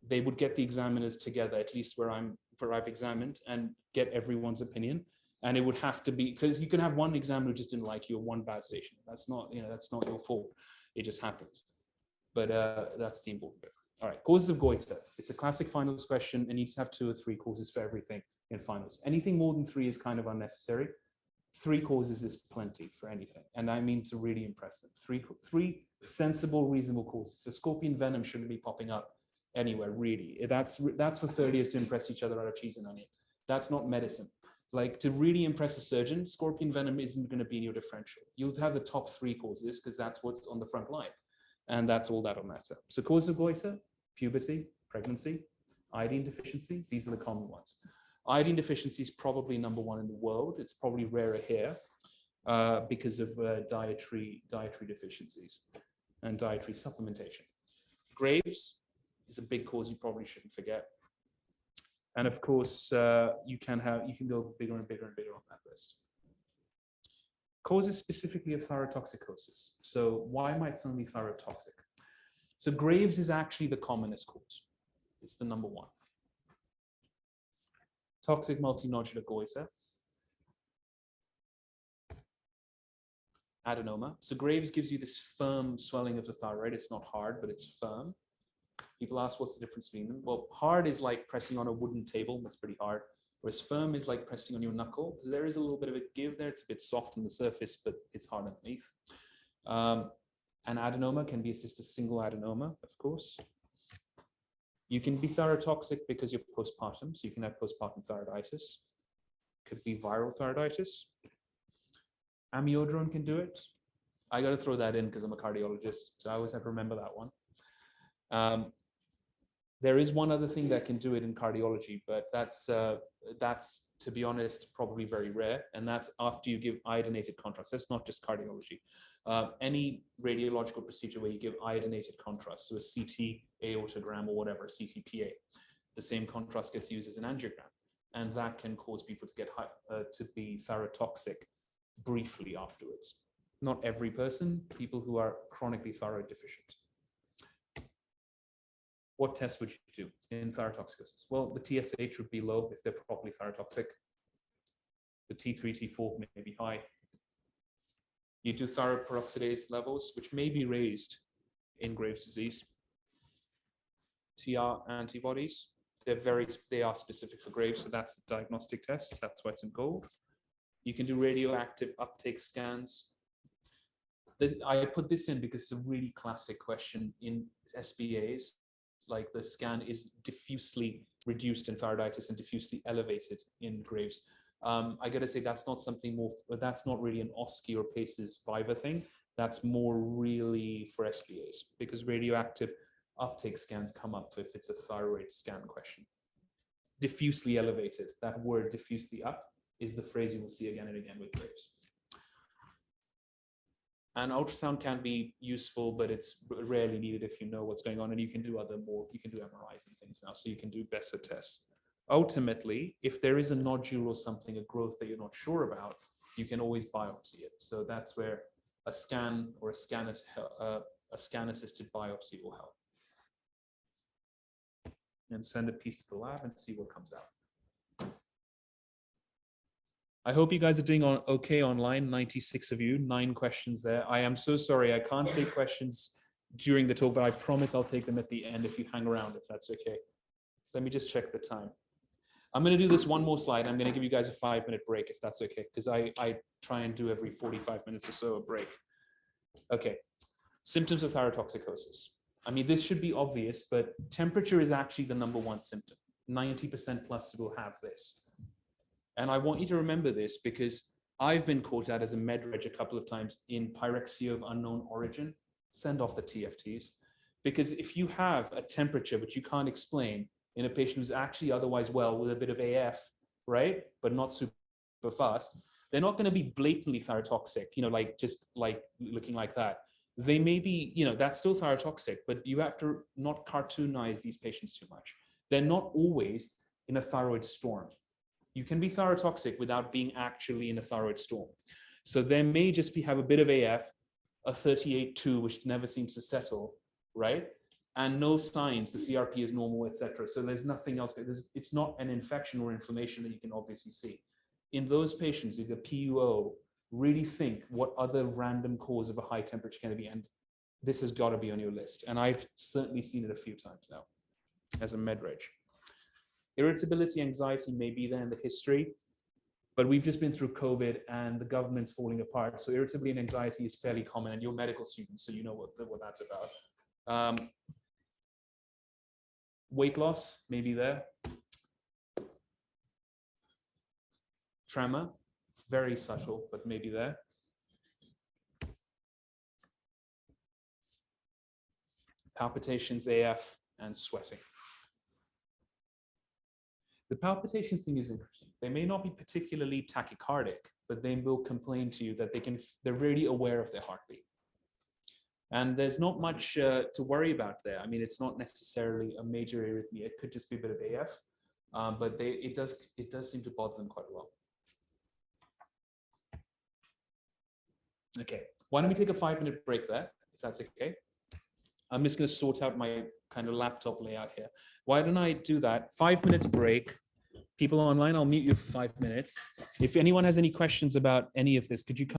they would get the examiners together, at least where I've examined, and get everyone's opinion. And it would have to be, because you can have one examiner who just didn't like you or one bad station. That's not your fault. It just happens. But that's the important bit. All right, causes of goiter. It's a classic finals question, and you just have 2 or 3 causes for everything in finals. Anything more than 3 is kind of unnecessary. 3 causes is plenty for anything, and I mean to really impress them. 3 sensible, reasonable causes. So scorpion venom shouldn't be popping up anywhere, really. That's for third years to impress each other out of cheese and onion. That's not medicine. Like, to really impress a surgeon, scorpion venom isn't going to be in your differential. You'll have the top 3 causes because that's what's on the front line, and that's all that'll matter. So causes of goiter: puberty, pregnancy, iodine deficiency. These are the common ones. Iodine deficiency is probably number 1 in the world. It's probably rarer here because of dietary deficiencies and dietary supplementation. Graves is a big cause you probably shouldn't forget. And of course, you can go bigger and bigger and bigger on that list. Causes specifically of thyrotoxicosis. So why might someone be thyrotoxic? So Graves is actually the commonest cause. It's the number 1. Toxic multinodular goiter. Adenoma. So Graves gives you this firm swelling of the thyroid. It's not hard, but it's firm. People ask, what's the difference between them? Well, hard is like pressing on a wooden table. That's pretty hard. Whereas firm is like pressing on your knuckle. There is a little bit of a give there. It's a bit soft on the surface, but it's hard underneath. An adenoma can be just a single adenoma, of course. You can be thyrotoxic because you're postpartum. So you can have postpartum thyroiditis. Could be viral thyroiditis. Amiodarone can do it. I got to throw that in because I'm a cardiologist. So I always have to remember that one. There is one other thing that can do it in cardiology, but that's to be honest, probably very rare. And that's after you give iodinated contrast. That's not just cardiology. Any radiological procedure where you give iodinated contrast, so a CT aortogram or whatever, CTPA, the same contrast gets used as an angiogram. And that can cause people to get to be thyrotoxic briefly afterwards. Not every person, people who are chronically thyroid deficient. What tests would you do in thyrotoxicosis? Well, the TSH would be low if they're properly thyrotoxic. The T3, T4 may be high. You do thyroid peroxidase levels, which may be raised in Graves' disease. TR antibodies, they are specific for Graves, so that's the diagnostic test. That's why it's in gold. You can do radioactive uptake scans. I put this in because it's a really classic question in SBAs. Like, the scan is diffusely reduced in thyroiditis and diffusely elevated in Graves. I got to say, that's not really an OSCE or PACES Viva thing. That's more really for SBAs, because radioactive uptake scans come up if it's a thyroid scan question. Diffusely elevated, that word diffusely up is the phrase you will see again and again with Graves. And ultrasound can be useful, but it's rarely needed if you know what's going on, and you can do MRIs and things now, so you can do better tests. Ultimately, if there is a nodule or something, a growth that you're not sure about, you can always biopsy it. So that's where a scan or a scan-assisted biopsy will help. And send a piece to the lab and see what comes out. I hope you guys are doing okay online, 96 of you, 9 questions there. I am so sorry, I can't take questions during the talk, but I promise I'll take them at the end if you hang around, if that's okay. Let me just check the time. I'm going to do this one more slide. I'm going to give you guys a 5-minute break, if that's okay, because I try and do every 45 minutes or so a break. Okay, symptoms of thyrotoxicosis. I mean, this should be obvious, but temperature is actually the #1 symptom. 90% plus will have this. And I want you to remember this because I've been caught out as a med reg a couple of times in pyrexia of unknown origin. Send off the TFTs. Because if you have a temperature which you can't explain in a patient who's actually otherwise well with a bit of AF, right, but not super fast, they're not going to be blatantly thyrotoxic, like just like looking like that. They may be, that's still thyrotoxic, but you have to not cartoonize these patients too much. They're not always in a thyroid storm. You can be thyrotoxic without being actually in a thyroid storm. So there may just have a bit of AF, a 38.2, which never seems to settle, right? And no signs, the CRP is normal, etc. So there's nothing else. It's not an infection or inflammation that you can obviously see. In those patients, if the PUO, really think what other random cause of a high temperature can it be? And this has got to be on your list. And I've certainly seen it a few times now as a med reg. Irritability, anxiety may be there in the history, but we've just been through COVID and the government's falling apart. So irritability and anxiety is fairly common, and you're medical students, so you know what that's about. Weight loss may be there. Tremor, it's very subtle, but maybe there. Palpitations, AF, and sweating. The palpitations thing is interesting. They may not be particularly tachycardic, but they will complain to you that they're really aware of their heartbeat. And there's not much to worry about there. I mean, it's not necessarily a major arrhythmia. It could just be a bit of AF, but it does seem to bother them quite well. Okay, why don't we take a 5-minute break there, if that's okay? I'm just going to sort out my kind of laptop layout here. Why don't I do that? 5 minutes break. People online, I'll mute you for 5 minutes. If anyone has any questions about any of this, could you come?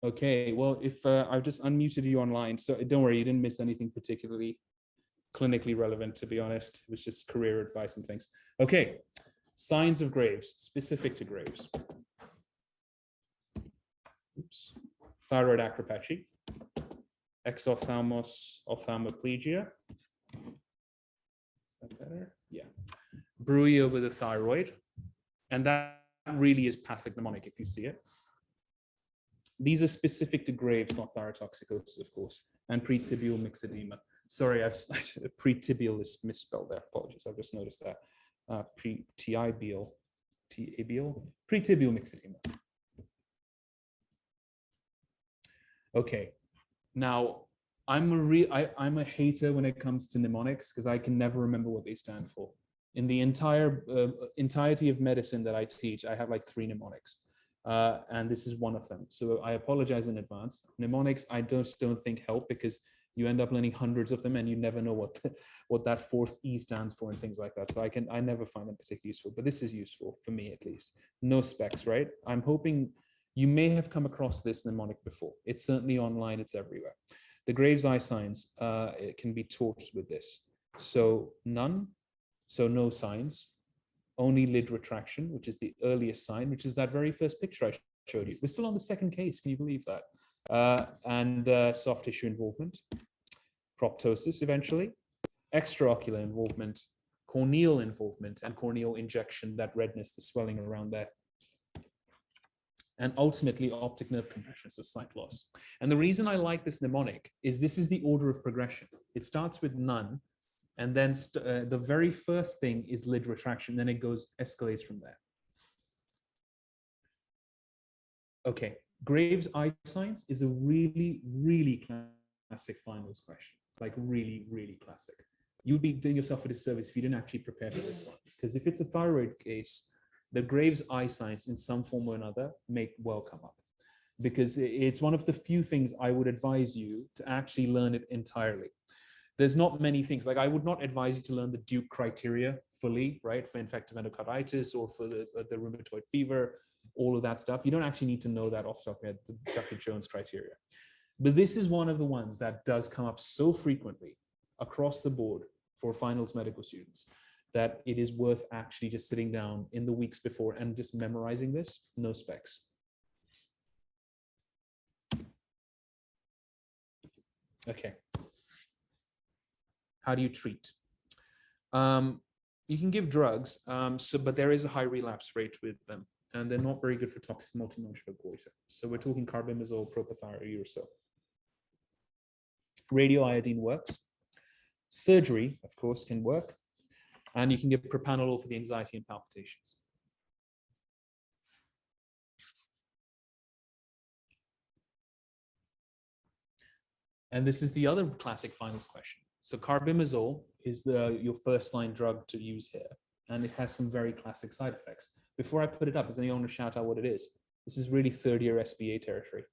Okay, well, if I've just unmuted you online, so don't worry, you didn't miss anything particularly clinically relevant, to be honest. It was just career advice and things. Okay, signs of Graves, specific to Graves. Oops. Thyroid acropathy, exophthalmos ophthalmoplegia. Is that better? Yeah. Bruit over the thyroid. And that really is pathognomonic if you see it. These are specific to Graves, not thyrotoxicosis, of course, and pretibial myxedema. Sorry, pretibial is misspelled there. Apologies, I've just noticed that. Pretibial myxedema. Okay, now I'm a hater when it comes to mnemonics because I can never remember what they stand for. In the entirety of medicine that I teach, I have like 3 mnemonics. And this is one of them. So I apologize in advance. Mnemonics, I don't think help because you end up learning hundreds of them and you never know what that 4th E stands for and things like that. So I never find them particularly useful, but this is useful for me at least. No specs, right? I'm hoping you may have come across this mnemonic before. It's certainly online, it's everywhere. The Graves' eye signs it can be taught with this. So none, so no signs. Only lid retraction, which is the earliest sign, which is that very first picture I showed you. We're still on the 2nd case, can you believe that? And soft tissue involvement, proptosis eventually, extraocular involvement, corneal involvement, and corneal injection, that redness, the swelling around there. And ultimately optic nerve compression, so sight loss. And the reason I like this mnemonic is this is the order of progression. It starts with none, and then the very first thing is lid retraction, then it escalates from there. Okay, Graves' eye signs is a really, really classic finals question. Like really, really classic. You'd be doing yourself a disservice if you didn't actually prepare for this one. Because if it's a thyroid case, the Graves' eye signs in some form or another may well come up. Because it's one of the few things I would advise you to actually learn it entirely. There's not many things, like I would not advise you to learn the Duke criteria fully, right? For infective endocarditis or for the rheumatoid fever, all of that stuff. You don't actually need to know that off the top of your head, the Dr. Jones criteria. But this is one of the ones that does come up so frequently across the board for finals medical students that it is worth actually just sitting down in the weeks before and just memorizing this, no specs. Okay. How do you treat? You can give drugs, but there is a high relapse rate with them, and they're not very good for toxic multinodular goiter. So we're talking carbimazole, propylthiouracil or so. Radioiodine works. Surgery, of course, can work. And you can give propranolol for the anxiety and palpitations. And this is the other classic finals question. So carbimazole is your first line drug to use here, and it has some very classic side effects. Before I put it up, does anyone want to shout out what it is? This is really 3rd-year SBA territory.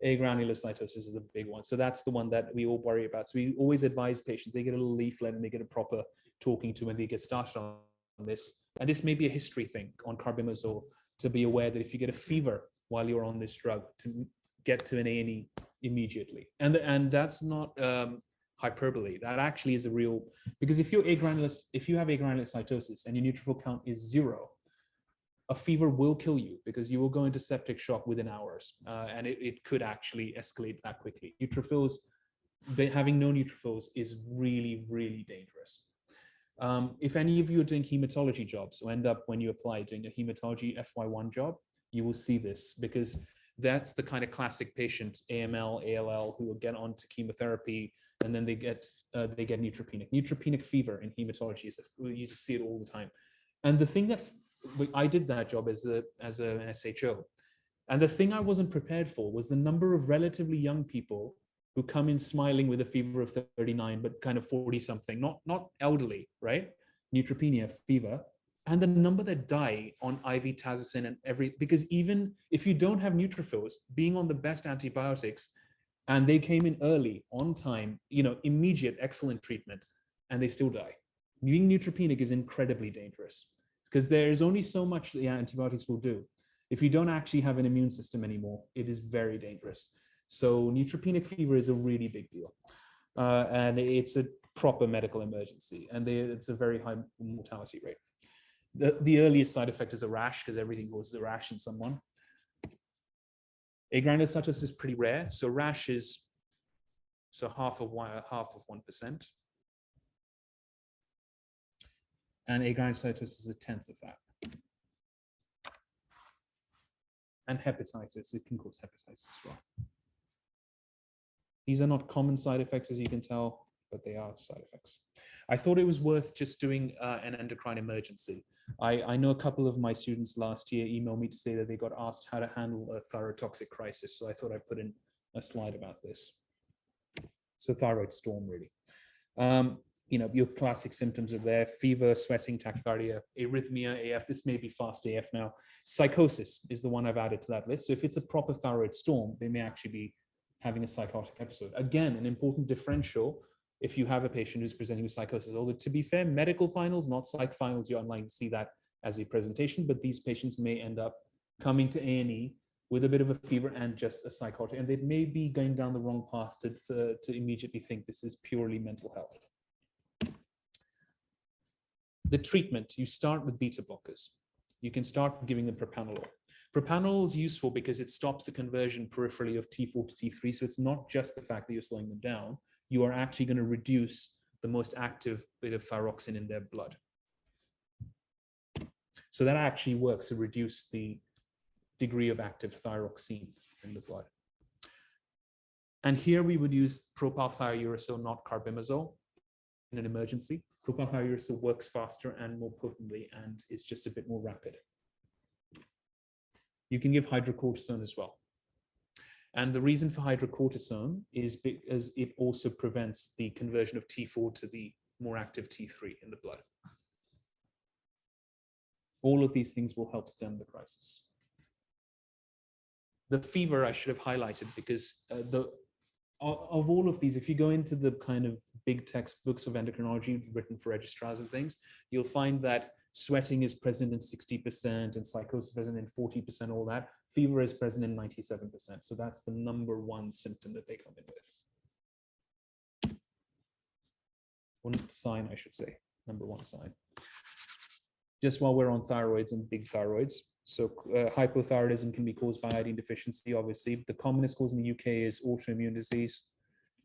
Agranulocytosis is the big one. So that's the one that we all worry about. So we always advise patients, they get a little leaflet and they get a proper talking to when they get started on this. And this may be a history thing on carbimazole, to be aware that if you get a fever while you're on this drug, to get to an A&E immediately. And that's not hyperbole. That actually is a real, because if you have agranulocytosis and your neutrophil count is 0, a fever will kill you because you will go into septic shock within hours, and it could actually escalate that quickly. Neutrophils, having no neutrophils is really, really dangerous. If any of you are doing hematology jobs, or end up when you apply doing a hematology FY1 job, you will see this, because that's the kind of classic patient, AML, ALL, who will get onto chemotherapy and then they get neutropenic. Neutropenic fever in hematology you just see it all the time. And the thing that I did that job as an SHO, and the thing I wasn't prepared for was the number of relatively young people who come in smiling with a fever of 39, but kind of 40 something, not elderly, right? Neutropenia, fever, and the number that die on IV tazocin and because even if you don't have neutrophils, being on the best antibiotics, and they came in early, on time, immediate, excellent treatment, and they still die. Being neutropenic is incredibly dangerous because there is only so much the antibiotics will do. If you don't actually have an immune system anymore, it is very dangerous. So neutropenic fever is a really big deal. And it's a proper medical emergency, and it's a very high mortality rate. The earliest side effect is a rash, because everything causes a rash in someone. Agranulocytosis is pretty rare, so rash is half of 1%, and agranulocytosis is 1/10 of that. And hepatitis, it can cause hepatitis as well. These are not common side effects, as you can tell, but they are side effects. I thought it was worth just doing an endocrine emergency. I know a couple of my students last year emailed me to say that they got asked how to handle a thyrotoxic crisis. So I thought I'd put in a slide about this. So thyroid storm, really. Your classic symptoms are there: fever, sweating, tachycardia, arrhythmia, AF. This may be fast AF now. Psychosis is the one I've added to that list. So if it's a proper thyroid storm, they may actually be having a psychotic episode. Again, an important differential if you have a patient who's presenting with psychosis. Although, to be fair, medical finals, not psych finals, you're unlikely to see that as a presentation, but these patients may end up coming to A&E with a bit of a fever and just a psychotic, and they may be going down the wrong path to immediately think this is purely mental health. The treatment, you start with beta blockers. You can start giving them propranolol. Propranolol is useful because it stops the conversion peripherally of T4 to T3. So it's not just the fact that you're slowing them down. You are actually going to reduce the most active bit of thyroxine in their blood. So that actually works to reduce the degree of active thyroxine in the blood. And here we would use propylthiouracil, not carbimazole, in an emergency. Propylthiouracil works faster and more potently, and it's just a bit more rapid. You can give hydrocortisone as well. And the reason for hydrocortisone is because it also prevents the conversion of T4 to the more active T3 in the blood. All of these things will help stem the crisis. The fever I should have highlighted, because of all of these, if you go into the kind of big textbooks of endocrinology written for registrars and things, you'll find that sweating is present in 60% and psychosis is present in 40%, all that. Fever is present in 97%. So that's the #1 symptom that they come in with. One sign, I should say, #1 sign. Just while we're on thyroids and big thyroids, so hypothyroidism can be caused by iodine deficiency, obviously. The commonest cause in the UK is autoimmune disease.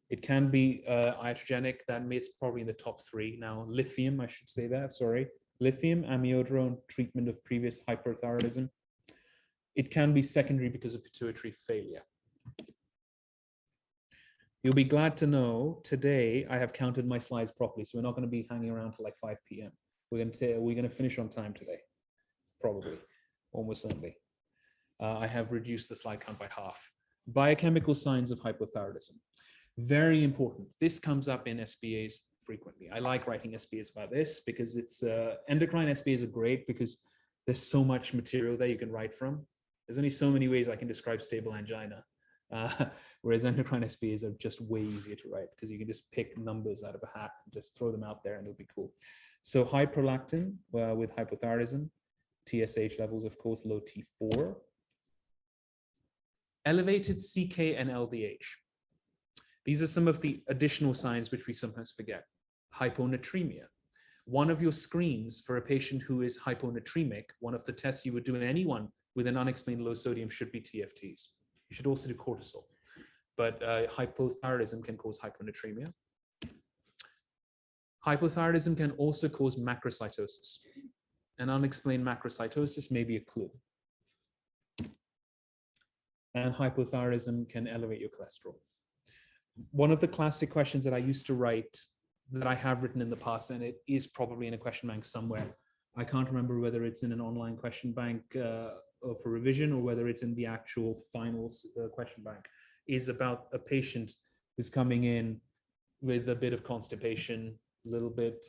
It can be iatrogenic. That means probably in the top 3. Now, lithium, I should say that, sorry. Lithium, amiodarone, treatment of previous hyperthyroidism. It can be secondary because of pituitary failure. You'll be glad to know today I have counted my slides properly, so we're not going to be hanging around till like 5 p.m. We're going to finish on time today, probably, almost certainly. I have reduced the slide count by half. Biochemical signs of hypothyroidism. Very important. This comes up in SBAs frequently. I like writing SBAs about this because it's endocrine SBAs are great because there's so much material there you can write from. There's only so many ways I can describe stable angina, whereas endocrine SBAs are just way easier to write because you can just pick numbers out of a hat and just throw them out there and it'll be cool. So high prolactin with hypothyroidism, TSH levels, of course, low T4. Elevated CK and LDH. These are some of the additional signs which we sometimes forget. Hyponatremia. One of your screens for a patient who is hyponatremic, one of the tests you would do in anyone with an unexplained low sodium should be TFTs. You should also do cortisol. But hypothyroidism can cause hyponatremia. Hypothyroidism can also cause macrocytosis. An unexplained macrocytosis may be a clue. And hypothyroidism can elevate your cholesterol. One of the classic questions that I used to write, that I have written in the past, and it is probably in a question bank somewhere. I can't remember whether it's in an online question bank for revision or whether it's in the actual finals question bank, is about a patient who's coming in with a bit of constipation, a little bit,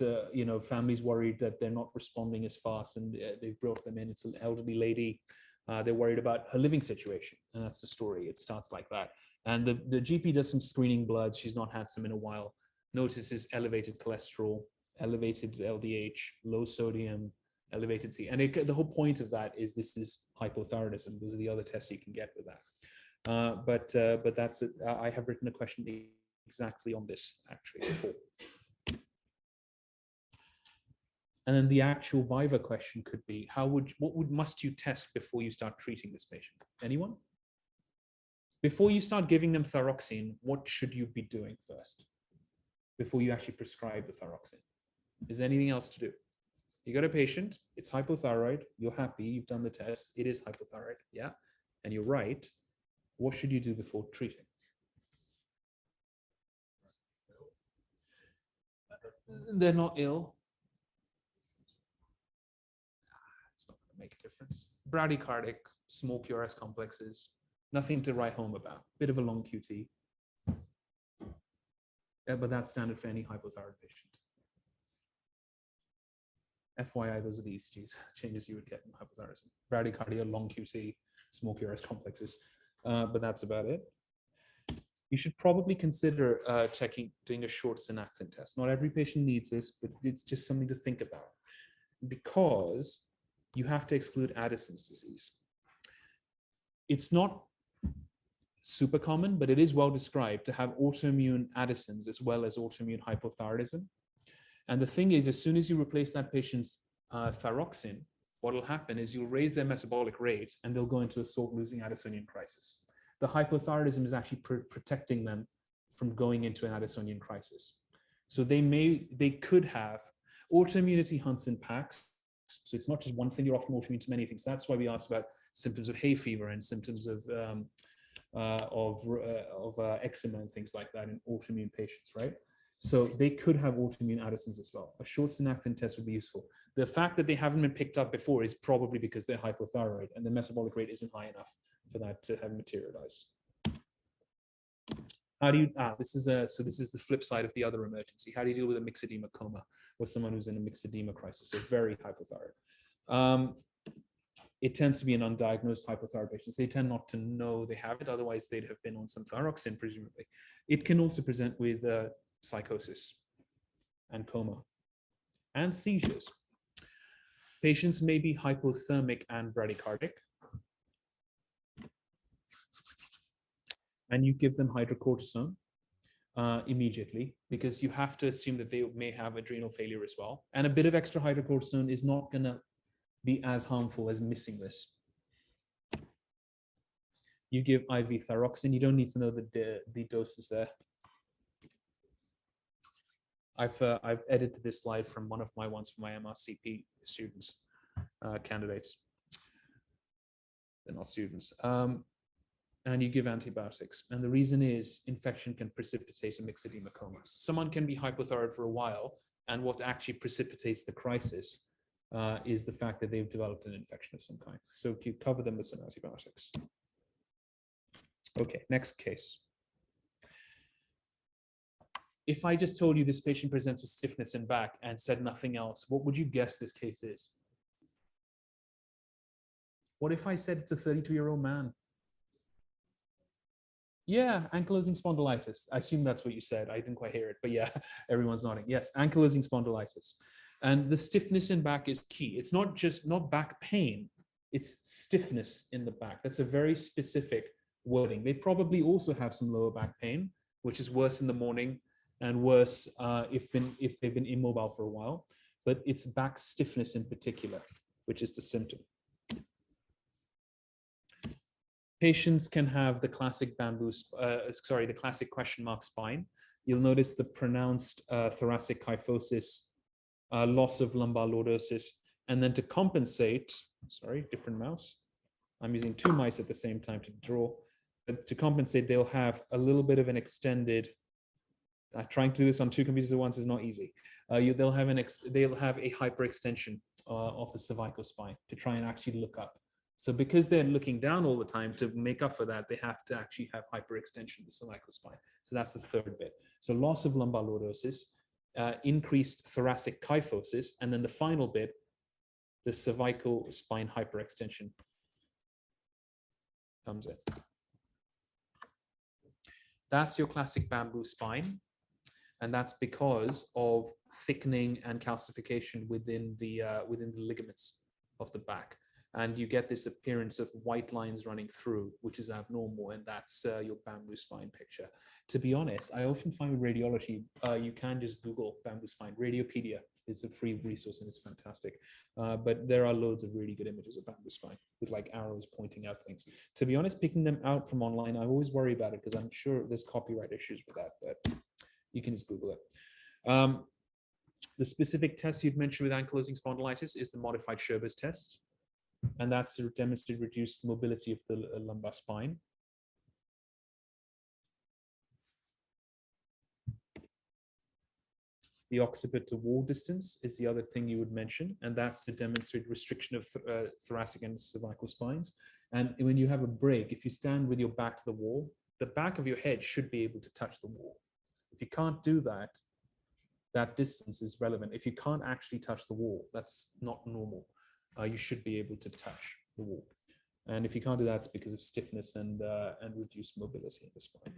family's worried that they're not responding as fast and they've brought them in. It's an elderly lady. They're worried about her living situation. And that's the story. It starts like that. And the GP does some screening bloods. She's not had some in a while. Notices elevated cholesterol, elevated LDH, low sodium, elevated C. And the whole point of that is this is hypothyroidism. Those are the other tests you can get with that. But that's it. I have written a question exactly on this actually before. And then the actual Viva question could be, must you test before you start treating this patient? Anyone? Before you start giving them thyroxine, what should you be doing first? Before you actually prescribe the thyroxine? Is there anything else to do? You got a patient, it's hypothyroid, you're happy, you've done the test, it is hypothyroid, yeah? And you're right. What should you do before treating? They're not ill. It's not going to make a difference. Bradycardic, small QRS complexes, nothing to write home about. Bit of a long QT. Yeah, but that's standard for any hypothyroid patient. FYI, those are the ECGs, changes you would get in hypothyroidism. Bradycardia, long QT, small QRS complexes, but that's about it. You should probably consider doing a short synaptin test. Not every patient needs this, but it's just something to think about because you have to exclude Addison's disease. It's not super common, but it is well described to have autoimmune Addison's as well as autoimmune hypothyroidism. And the thing is, as soon as you replace that patient's thyroxine, what will happen is you'll raise their metabolic rate and they'll go into a salt-losing Addisonian crisis. The hypothyroidism is actually protecting them from going into an Addisonian crisis. So they could have autoimmunity hunts in packs. So it's not just one thing, you're often autoimmune to many things. That's why we asked about symptoms of hay fever and symptoms of eczema and things like that in autoimmune patients, right? So they could have autoimmune Addison's as well. A short synaptin test would be useful. The fact that they haven't been picked up before is probably because they're hypothyroid and the metabolic rate isn't high enough for that to have materialized. How do you, this is the flip side of the other emergency. How do you deal with a myxedema coma or someone who's in a myxedema crisis, so very hypothyroid? It tends to be an undiagnosed hypothyroid patients. They tend not to know they have it, otherwise they'd have been on some thyroxine, presumably. It can also present with psychosis and coma and seizures. Patients may be hypothermic and bradycardic. And you give them hydrocortisone immediately because you have to assume that they may have adrenal failure as well. And a bit of extra hydrocortisone is not going to be as harmful as missing this. You give IV thyroxine. You don't need to know the doses there. I've edited this slide from one of my ones for my MRCP students, candidates. They're not students. And you give antibiotics. And the reason is infection can precipitate a myxedema coma. Someone can be hypothyroid for a while, and what actually precipitates the crisis is the fact that they've developed an infection of some kind. So you cover them with some antibiotics. Okay, next case. If I just told you this patient presents with stiffness in back and said nothing else, what would you guess this case is? What if I said it's a 32-year-old man? Yeah, ankylosing spondylitis. I assume that's what you said. I didn't quite hear it, but yeah, everyone's nodding. Yes, ankylosing spondylitis. And the stiffness in back is key. It's not back pain, it's stiffness in the back. That's a very specific wording. They probably also have some lower back pain, which is worse in the morning and worse if they've been immobile for a while. But it's back stiffness in particular, which is the symptom. Patients can have the classic the classic question mark spine. You'll notice the pronounced thoracic kyphosis, loss of lumbar lordosis, and then to compensate, different mouse. I'm using two mice at the same time to draw. But to compensate, they'll have a little bit of an extended. Trying to do this on two computers at once is not easy. They'll have a hyperextension of the cervical spine to try and actually look up. So because they're looking down all the time, to make up for that, they have to actually have hyperextension of the cervical spine. So that's the third bit. So loss of lumbar lordosis, increased thoracic kyphosis, and then the final bit, the cervical spine hyperextension comes in. That's your classic bamboo spine. and that's because of thickening and calcification within the ligaments of the back. And you get this appearance of white lines running through, which is abnormal, and that's your bamboo spine picture. To be honest, I often find with radiology, you can just Google bamboo spine. Radiopedia is a free resource and it's fantastic. But there are loads of really good images of bamboo spine with like arrows pointing out things. To be honest, picking them out from online, I always worry about it because I'm sure there's copyright issues with that, but you can just Google it. The specific test you'd mentioned with ankylosing spondylitis is the modified Sherber's test. And that's to demonstrate reduced mobility of the lumbar spine. The occiput to wall distance is the other thing you would mention, and that's to demonstrate restriction of thoracic and cervical spines. And when you have a break, if you stand with your back to the wall, the back of your head should be able to touch the wall. If you can't do that, that distance is relevant. If you can't actually touch the wall, that's not normal. You should be able to touch the wall. And if you can't do that, it's because of stiffness and reduced mobility in the spine.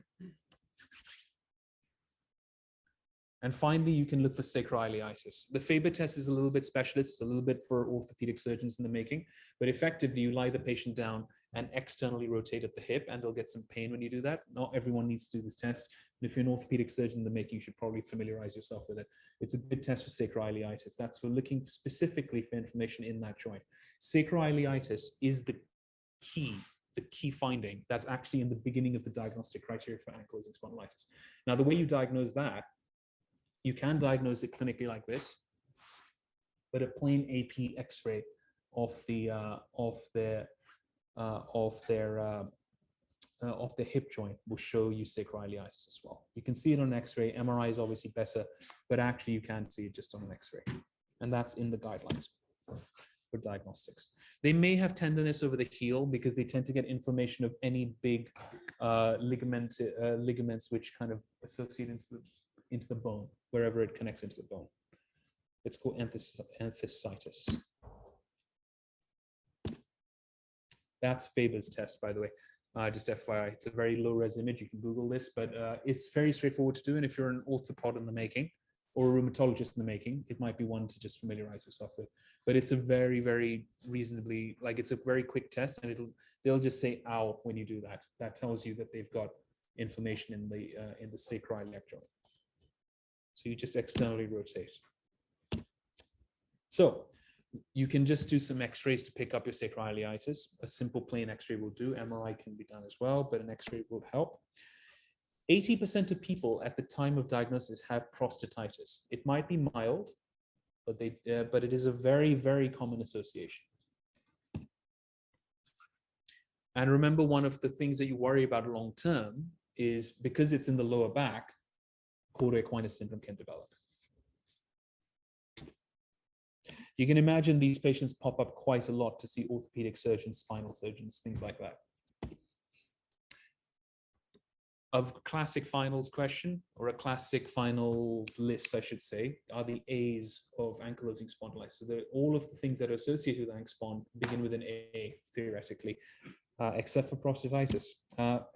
And finally, you can look for sacroiliitis. The Faber test is a little bit specialist, it's a little bit for orthopedic surgeons in the making, but effectively you lie the patient down and externally rotate at the hip, and they'll get some pain when you do that. Not everyone needs to do this test. And if you're an orthopedic surgeon in the making, you should probably familiarize yourself with it. It's a good test for sacroiliitis. That's for looking specifically for inflammation in that joint. Sacroiliitis is the key finding that's actually in the beginning of the diagnostic criteria for ankylosing spondylitis. Now, the way you diagnose that, you can diagnose it clinically like this, but a plain AP X-ray of the hip joint will show you sacroiliitis as well. You can see it on X-ray. MRI is obviously better, but actually you can see it just on an X-ray, and that's in the guidelines for diagnostics. They may have tenderness over the heel because they tend to get inflammation of any big ligaments which kind of associate into the bone, wherever it connects into the bone. It's called enthesitis. That's Faber's test, by the way. Just FYI, it's a very low-res image. You can Google this, but it's very straightforward to do. And if you're an orthopod in the making or a rheumatologist in the making, it might be one to just familiarize yourself with. But it's a very, very reasonably, like it's a very quick test, and they'll just say "ow" when you do that. That tells you that they've got inflammation in the sacroiliac joint. So you just externally rotate. So you can just do some X-rays to pick up your sacroiliitis. A simple plain X-ray will do. MRI can be done as well, but an X-ray will help. 80% of people at the time of diagnosis have prostatitis. It might be mild, but it is a very, very common association. And remember, one of the things that you worry about long-term is because it's in the lower back, cauda-equina syndrome can develop. You can imagine these patients pop up quite a lot to see orthopedic surgeons, spinal surgeons, things like that. A classic finals question, or a classic finals list, I should say, are the A's of ankylosing spondylitis. So all of the things that are associated with ankspond begin with an A, theoretically. Except for prostatitis,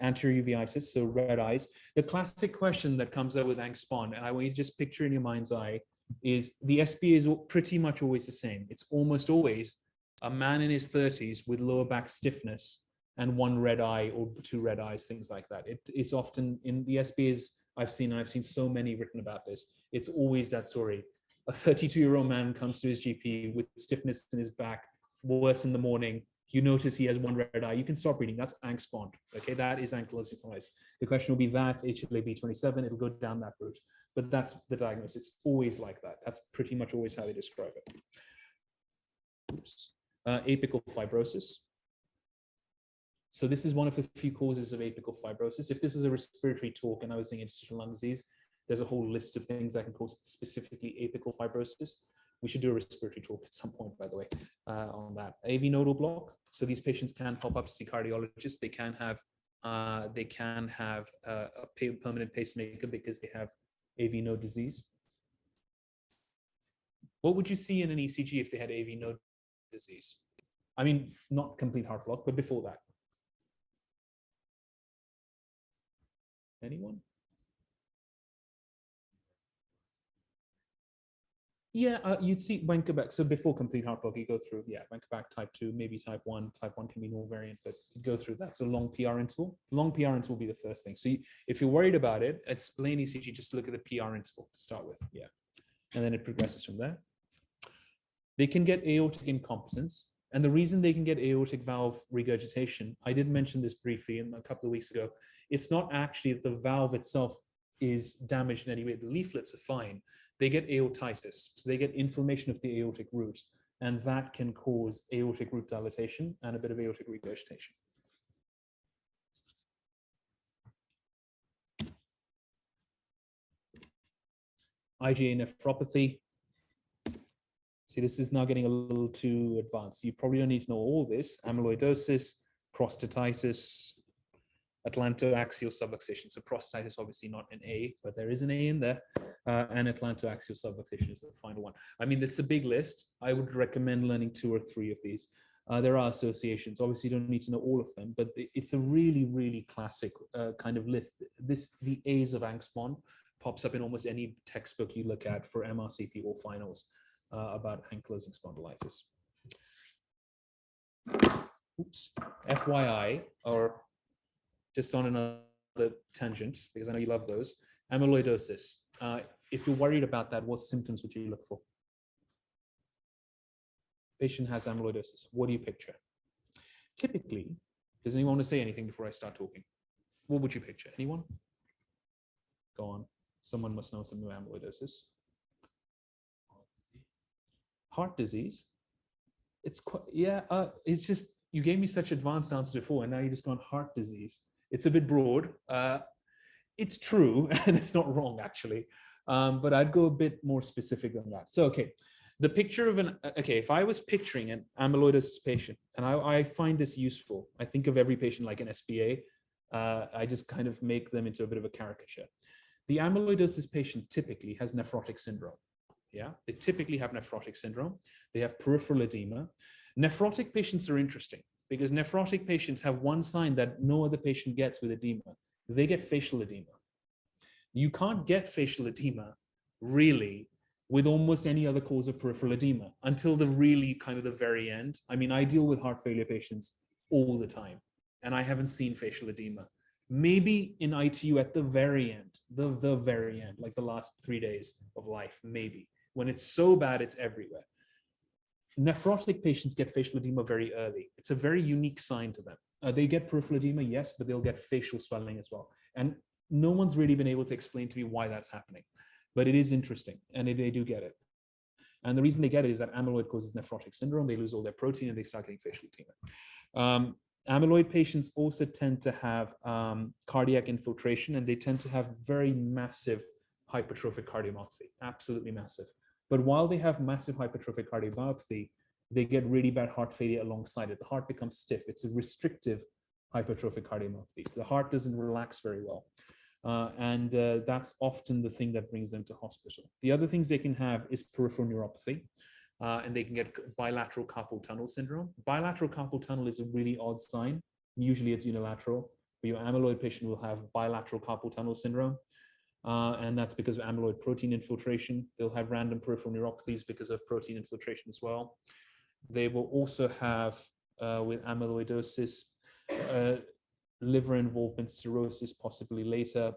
anterior uveitis, so red eyes. The classic question that comes up with ankspond, and I want you to just picture in your mind's eye, is the SBA is pretty much always the same. It's almost always a man in his 30s with lower back stiffness and one red eye or two red eyes, things like that. It is often in the SBAs I've seen, and I've seen so many written about this, it's always that story. A 32-year-old man comes to his GP with stiffness in his back, worse in the morning. You notice he has one red eye. You can stop reading. That's ankspond. Okay, that is ankylosing spondylitis. The question will be that HLA-B27. It'll go down that route, but that's the diagnosis. It's always like that. That's pretty much always how they describe it. Oops. Apical fibrosis. So this is one of the few causes of apical fibrosis. If this was a respiratory talk and I was saying interstitial lung disease, there's a whole list of things that can cause specifically apical fibrosis. We should do a respiratory talk at some point, by the way, on that. AV nodal block. So these patients can pop up to see cardiologists. They can have a permanent pacemaker because they have AV node disease. What would you see in an ECG if they had AV node disease? I mean, not complete heart block, but before that. Anyone? Yeah, you'd see Wenckebach. So before complete heart block, you go through, yeah, Wenckebach type 2, maybe type 1. Type 1 can be more variant, but you go through that. So long PR interval. Long PR interval will be the first thing. So if you're worried about it, it's plain ECG, just look at the PR interval to start with. Yeah. And then it progresses from there. They can get aortic incompetence. And the reason they can get aortic valve regurgitation, I did mention this briefly a couple of weeks ago. It's not actually that the valve itself is damaged in any way. The leaflets are fine. They get aortitis. So they get inflammation of the aortic root, and that can cause aortic root dilatation and a bit of aortic regurgitation. IgA nephropathy. See, this is now getting a little too advanced. You probably don't need to know all this. Amyloidosis, prostatitis, atlantoaxial subluxation. So prostatitis, obviously not an A, but there is an A in there. And atlantoaxial subluxation is the final one. I mean, this is a big list. I would recommend learning 2 or 3 of these. There are associations. Obviously, you don't need to know all of them, but it's a really, really classic kind of list. The A's of Angstbon pops up in almost any textbook you look at for MRCP or finals about ankylosing spondylitis. Oops. FYI, or just on another tangent, because I know you love those, amyloidosis. If you're worried about that, what symptoms would you look for? Patient has amyloidosis. What do you picture? Typically, does anyone want to say anything before I start talking? What would you picture? Anyone? Go on. Someone must know something about amyloidosis. Heart disease. It's quite, yeah, it's just, you gave me such advanced answers before, and now you just gone heart disease. It's a bit broad. It's true, and it's not wrong, actually. But I'd go a bit more specific than that. So, okay, the picture of if I was picturing an amyloidosis patient, and I find this useful, I think of every patient like an SBA. I just kind of make them into a bit of a caricature. The amyloidosis patient typically has nephrotic syndrome. Yeah, they typically have nephrotic syndrome. They have peripheral edema. Nephrotic patients are interesting because nephrotic patients have one sign that no other patient gets with edema. They get facial edema. You can't get facial edema really with almost any other cause of peripheral edema until the really kind of the very end. I mean, I deal with heart failure patients all the time, and I haven't seen facial edema. Maybe in ITU at the very end, the very end, like the last 3 days of life, maybe. When it's so bad, it's everywhere. Nephrotic patients get facial edema very early. It's a very unique sign to them. They get peripheral edema, yes, but they'll get facial swelling as well. And no one's really been able to explain to me why that's happening. But it is interesting, and they do get it. And the reason they get it is that amyloid causes nephrotic syndrome. They lose all their protein, and they start getting facial edema. Amyloid patients also tend to have cardiac infiltration, and they tend to have very massive hypertrophic cardiomyopathy, absolutely massive. But while they have massive hypertrophic cardiomyopathy, they get really bad heart failure alongside it. The heart becomes stiff. It's a restrictive hypertrophic cardiomyopathy. So the heart doesn't relax very well. And that's often the thing that brings them to hospital. The other things they can have is peripheral neuropathy. And they can get bilateral carpal tunnel syndrome. Bilateral carpal tunnel is a really odd sign. Usually it's unilateral, but your amyloid patient will have bilateral carpal tunnel syndrome. And that's because of amyloid protein infiltration. They'll have random peripheral neuropathies because of protein infiltration as well. They will also have, with amyloidosis, liver involvement, cirrhosis, possibly later.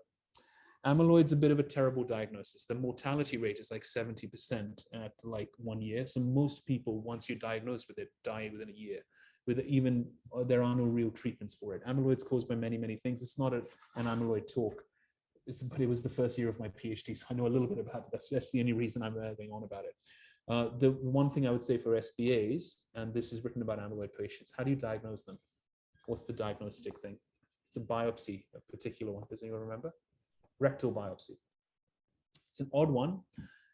Amyloid's a bit of a terrible diagnosis. The mortality rate is like 70% at like 1 year. So most people, once you're diagnosed with it, die within a year. There are no real treatments for it. Amyloid's caused by many, many things. It's not an amyloid talk, but it was the first year of my PhD, so I know a little bit about it. That's the only reason I'm going on about it. The one thing I would say for SBAs, and this is written about amyloid patients, how do you diagnose them? What's the diagnostic thing? It's a biopsy, a particular one. Does anyone remember? Rectal biopsy. It's an odd one.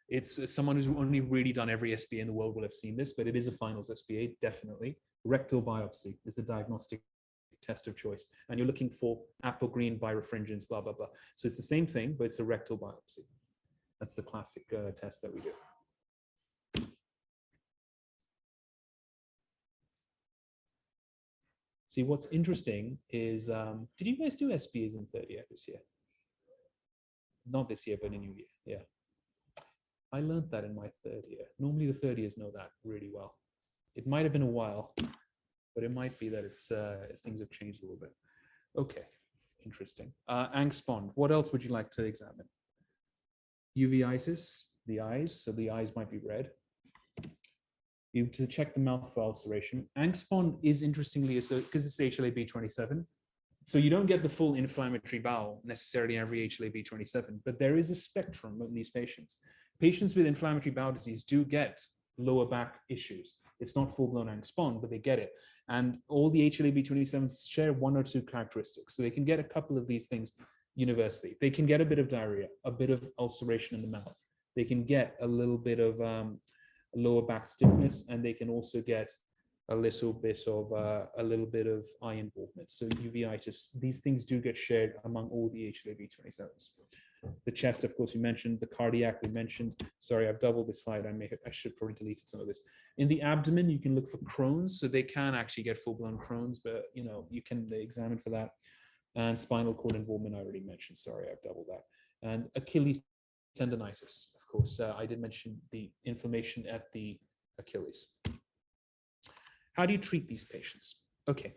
It's someone who's only really done every SBA in the world will have seen this, but it is a finals SBA, definitely. Rectal biopsy is the diagnostic test of choice. And you're looking for apple-green birefringence, blah, blah, blah. So it's the same thing, but it's a rectal biopsy. That's the classic test that we do. See, what's interesting is, did you guys do SBAs in third year this year? Not this year, but in new year, yeah. I learned that in my third year. Normally the third years know that really well. It might have been a while, but it might be that it's things have changed a little bit. Okay, interesting. Angstpond, what else would you like to examine? Uveitis, the eyes, so the eyes might be red. You to check the mouth for ulceration. Angstpond is interestingly, because it's HLA-B27, so you don't get the full inflammatory bowel necessarily in every HLA-B27, but there is a spectrum of these patients. Patients with inflammatory bowel disease do get lower back issues. It's not full-blown Angstpond, but they get it. And all the HLA-B27s share one or two characteristics. So they can get a couple of these things universally. They can get a bit of diarrhea, a bit of ulceration in the mouth. They can get a little bit of lower back stiffness, and they can also get a little bit of eye involvement. So uveitis, these things do get shared among all the HLA-B27s. The chest, of course, we mentioned. The cardiac, we mentioned. Sorry, I've doubled this slide. I should probably delete some of this. In the abdomen, you can look for Crohn's. So they can actually get full-blown Crohn's, but you can examine for that. And spinal cord involvement, I already mentioned. Sorry, I've doubled that. And Achilles tendonitis, of course. I did mention the inflammation at the Achilles. How do you treat these patients? Okay,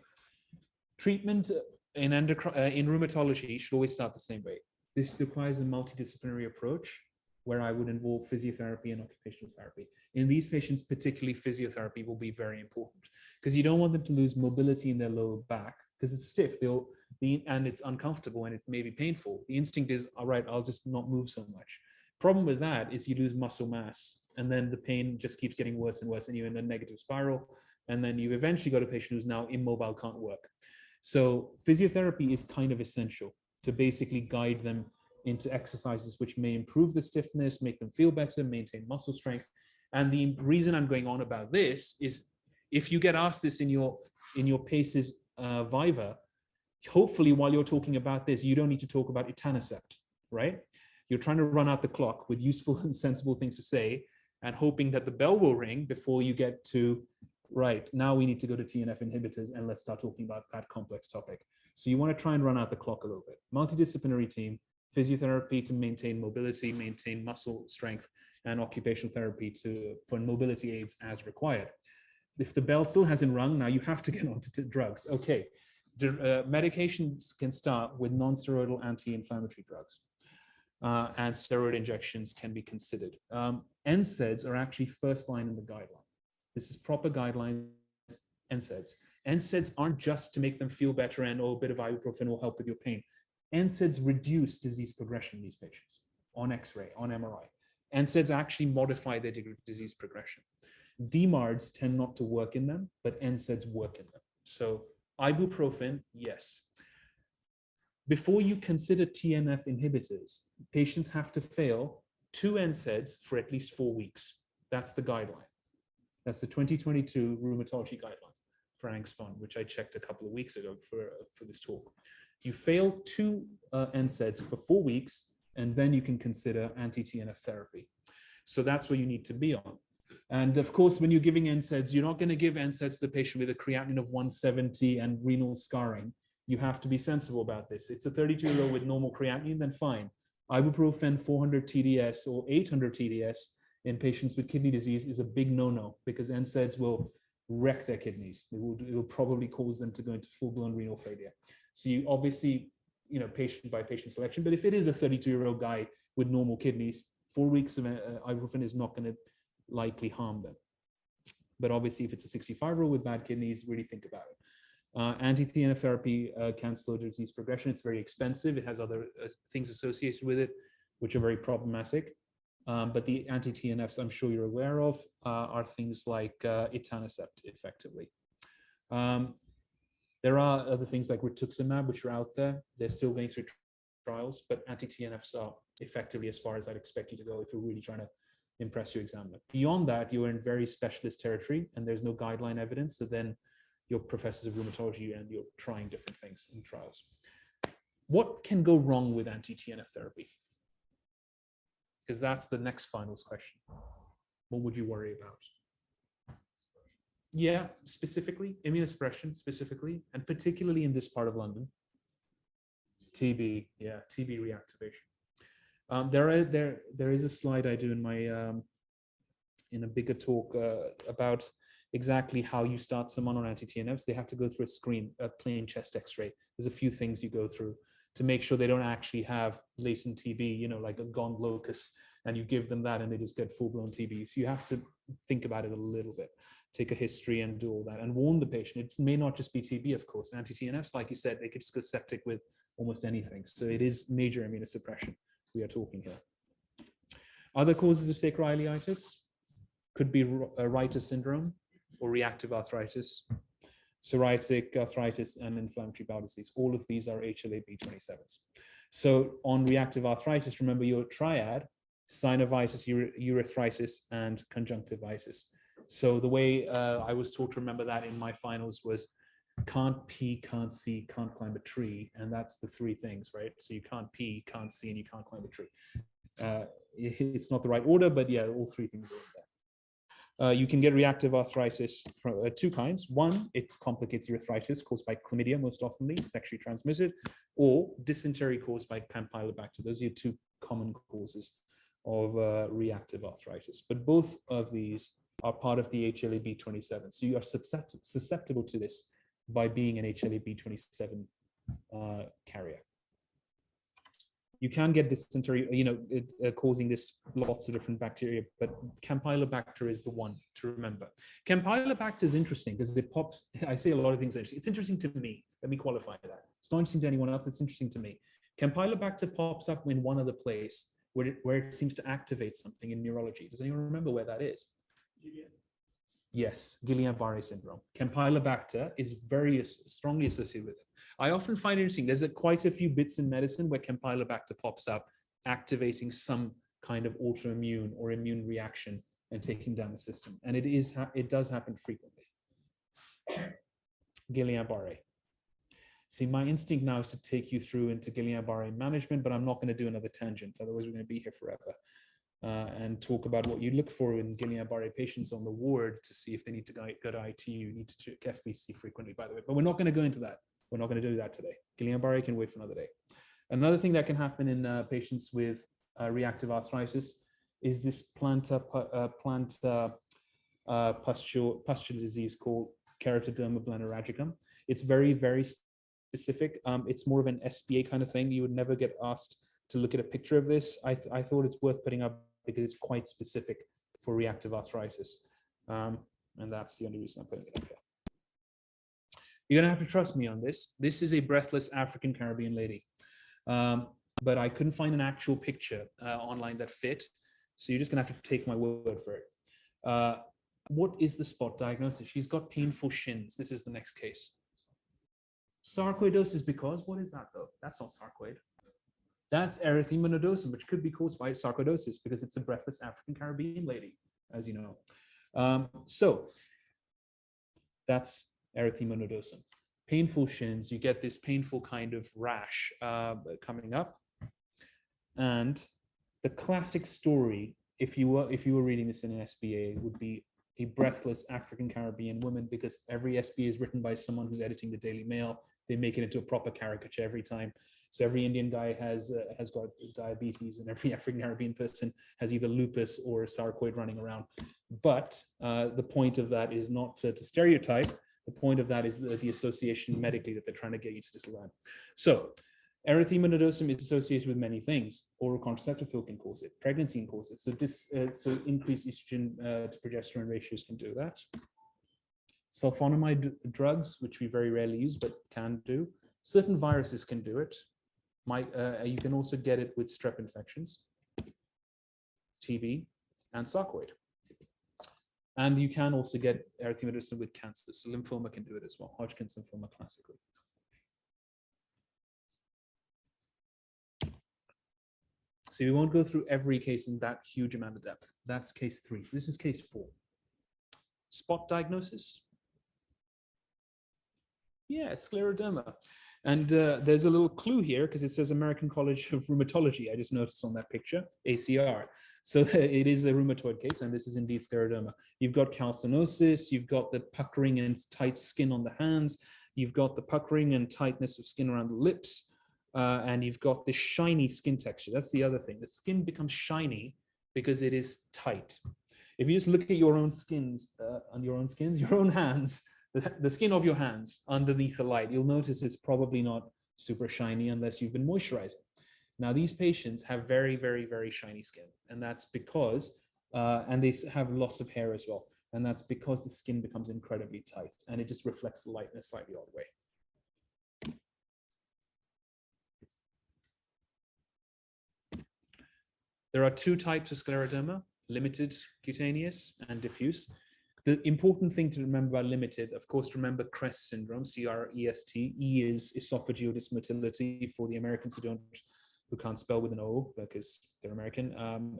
treatment in rheumatology should always start the same way. This requires a multidisciplinary approach where I would involve physiotherapy and occupational therapy. In these patients, particularly physiotherapy will be very important because you don't want them to lose mobility in their lower back because it's stiff and it's uncomfortable and it may be painful. The instinct is, all right, I'll just not move so much. Problem with that is you lose muscle mass and then the pain just keeps getting worse and worse and you're in a negative spiral. And then you eventually got a patient who's now immobile, can't work. So physiotherapy is kind of essential to basically guide them into exercises which may improve the stiffness, make them feel better, maintain muscle strength. And the reason I'm going on about this is if you get asked this in your PACES Viva, hopefully while you're talking about this, you don't need to talk about etanercept, right? You're trying to run out the clock with useful and sensible things to say and hoping that the bell will ring before you get to, right, now we need to go to TNF inhibitors and let's start talking about that complex topic. So you want to try and run out the clock a little bit. Multidisciplinary team, physiotherapy to maintain mobility, maintain muscle strength, and occupational therapy for mobility aids as required. If the bell still hasn't rung, now you have to get onto drugs. Okay, medications can start with non-steroidal anti-inflammatory drugs. And steroid injections can be considered. NSAIDs are actually first line in the guideline. This is proper guidelines, NSAIDs. NSAIDs aren't just to make them feel better and a bit of ibuprofen will help with your pain. NSAIDs reduce disease progression in these patients on X-ray, on MRI. NSAIDs actually modify their disease progression. DMARDs tend not to work in them, but NSAIDs work in them. So ibuprofen, yes. Before you consider TNF inhibitors, patients have to fail 2 NSAIDs for at least 4 weeks. That's the guideline. That's the 2022 rheumatology guideline for Angstpond, which I checked a couple of weeks ago for this talk. You fail 2 NSAIDs for 4 weeks, and then you can consider anti-TNF therapy. So that's where you need to be on. And of course, when you're giving NSAIDs, you're not going to give NSAIDs to the patient with a creatinine of 170 and renal scarring. You have to be sensible about this. It's a 32-year-old with normal creatinine, then fine. Ibuprofen 400 TDS or 800 TDS in patients with kidney disease is a big no-no because NSAIDs will wreck their kidneys. It will probably cause them to go into full-blown renal failure. So you obviously, patient by patient selection, but if it is a 32-year-old guy with normal kidneys, 4 weeks of ibuprofen is not going to likely harm them. But obviously, if it's a 65-year-old with bad kidneys, really think about it. Anti-TNF therapy can slow disease progression. It's very expensive. It has other things associated with it, which are very problematic. But the anti-TNFs, I'm sure you're aware of, are things like etanercept, effectively. There are other things like rituximab, which are out there. They're still going through trials, but anti-TNFs are effectively as far as I'd expect you to go if you're really trying to impress your examiner. Beyond that, you're in very specialist territory, and there's no guideline evidence. So then you're professors of rheumatology and you're trying different things in trials. What can go wrong with anti-TNF therapy? Because that's the next finals question. What would you worry about? Yeah, specifically, immunosuppression specifically, and particularly in this part of London. TB, yeah, TB reactivation. There is a slide I do in my in a bigger talk about exactly how you start someone on anti-TNFs. They have to go through a plain chest X-ray. There's a few things you go through to make sure they don't actually have latent TB, you know, like a gone locus, and you give them that and they just get full-blown TB. So you have to think about it a little bit, take a history and do all that, and warn the patient. It may not just be TB, of course. Anti-TNFs, like you said, they could just go septic with almost anything. So it is major immunosuppression we are talking here. Other causes of sacroiliitis could be Reiter syndrome or reactive arthritis, psoriatic arthritis, and inflammatory bowel disease. All of these are HLA-B27s. So on reactive arthritis, remember your triad: synovitis, urethritis, and conjunctivitis. So the way I was taught to remember that in my finals was can't pee, can't see, can't climb a tree. And that's the three things, right? So you can't pee, can't see, and you can't climb a tree. It's not the right order, but yeah, all three things are in there. You can get reactive arthritis from two kinds. One, it complicates urethritis caused by chlamydia, most oftenly sexually transmitted, or dysentery caused by Campylobacter. Those are your two common causes of reactive arthritis. But both of these are part of the HLA-B27. So you are susceptible to this by being an HLA-B27 carrier. You can get dysentery, you know, causing this lots of different bacteria, but Campylobacter is the one to remember. Campylobacter is interesting because it pops. I say a lot of things interesting. It's interesting to me. Let me qualify that. It's not interesting to anyone else. It's interesting to me. Campylobacter pops up in one other place where it seems to activate something in neurology. Does anyone remember where that is? Yes, Guillain-Barré syndrome. Campylobacter is very strongly associated with it. I often find it interesting. There's quite a few bits in medicine where Campylobacter pops up, activating some kind of autoimmune or immune reaction and taking down the system. And it does happen frequently. Guillain-Barré. See, my instinct now is to take you through into Guillain-Barré management, but I'm not going to do another tangent. Otherwise, we're going to be here forever. And talk about what you look for in Guillain-Barré patients on the ward to see if they need to go to ITU. You need to check FVC frequently, by the way. But we're not going to go into that. We're not going to do that today. Guillain-Barré can wait for another day. Another thing that can happen in patients with reactive arthritis is this plantar pustule disease called keratoderma blennoragicum. It's very, very specific. It's more of an SBA kind of thing. You would never get asked to look at a picture of this. I thought it's worth putting up because it's quite specific for reactive arthritis. And that's the only reason I'm putting it up here. You're gonna have to trust me on this. This is a breathless African Caribbean lady. But I couldn't find an actual picture online that fit. So you're just gonna have to take my word for it. What is the spot diagnosis? She's got painful shins. This is the next case. Sarcoidosis because, what is that though? That's not sarcoid. That's erythema nodosum, which could be caused by sarcoidosis because it's a breathless African Caribbean lady, as you know. So that's erythema nodosum. Painful shins, you get this painful kind of rash coming up. And the classic story, if you were reading this in an SBA, would be a breathless African Caribbean woman, because every SBA is written by someone who's editing the Daily Mail. They make it into a proper caricature every time. So every Indian guy has got diabetes, and every African Caribbean person has either lupus or a sarcoid running around. But the point of that is not to stereotype. The point of that is the association medically that they're trying to get you to just learn. So erythema nodosum is associated with many things. Oral contraceptive pill can cause it. Pregnancy can cause it. So increased estrogen to progesterone ratios can do that. Sulfonamide drugs, which we very rarely use but can do. Certain viruses can do it. You can also get it with strep infections, TB, and sarcoid. And you can also get erythema nodosum with cancer. So lymphoma can do it as well, Hodgkin's lymphoma classically. So we won't go through every case in that huge amount of depth. That's case 3. This is case 4. Spot diagnosis. Yeah, it's scleroderma. And there's a little clue here because it says American College of Rheumatology. I just noticed on that picture, ACR. So it is a rheumatoid case, and this is indeed scleroderma. You've got calcinosis, you've got the puckering and tight skin on the hands, you've got the puckering and tightness of skin around the lips, and you've got this shiny skin texture. That's the other thing. The skin becomes shiny because it is tight. If you just look at your own skins, your own hands, the skin of your hands underneath the light, you'll notice it's probably not super shiny unless you've been moisturizing. Now, these patients have very, very, very shiny skin, and that's because, and they have loss of hair as well, and that's because the skin becomes incredibly tight, and it just reflects the light in a slightly odd way. There are two types of scleroderma, limited cutaneous and diffuse. The important thing to remember about limited, of course, remember CREST syndrome, C-R-E-S-T. E is esophageal dysmotility for the Americans who can't spell with an O because they're American.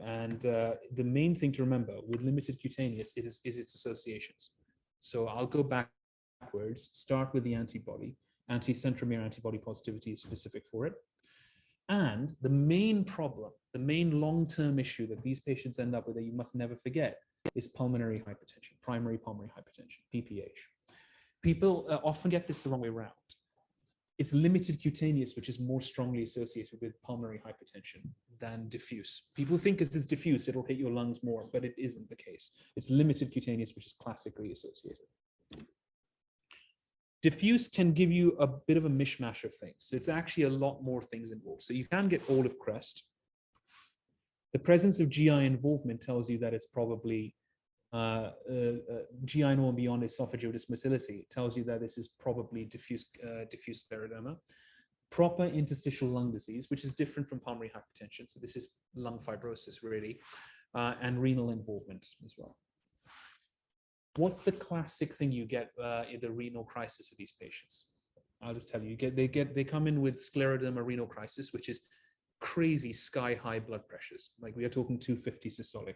The main thing to remember with limited cutaneous is its associations. So I'll go backwards, start with the antibody. Anti-centromere antibody positivity is specific for it. And the main problem, the main long-term issue that these patients end up with that you must never forget is pulmonary hypertension, primary pulmonary hypertension, PPH. People often get this the wrong way around. It's limited cutaneous, which is more strongly associated with pulmonary hypertension than diffuse. People think as it's diffuse, it'll hit your lungs more, but it isn't the case. It's limited cutaneous, which is classically associated. Diffuse can give you a bit of a mishmash of things. So it's actually a lot more things involved. So you can get all of CREST. The presence of GI involvement tells you that it's probably GI and beyond esophageal dysmotility. It tells you that this is probably diffuse scleroderma. Proper interstitial lung disease, which is different from pulmonary hypertension. So this is lung fibrosis really, and renal involvement as well. What's the classic thing you get in the renal crisis with these patients? I'll just tell you, they come in with scleroderma renal crisis, which is crazy sky-high blood pressures. Like we are talking 250 systolic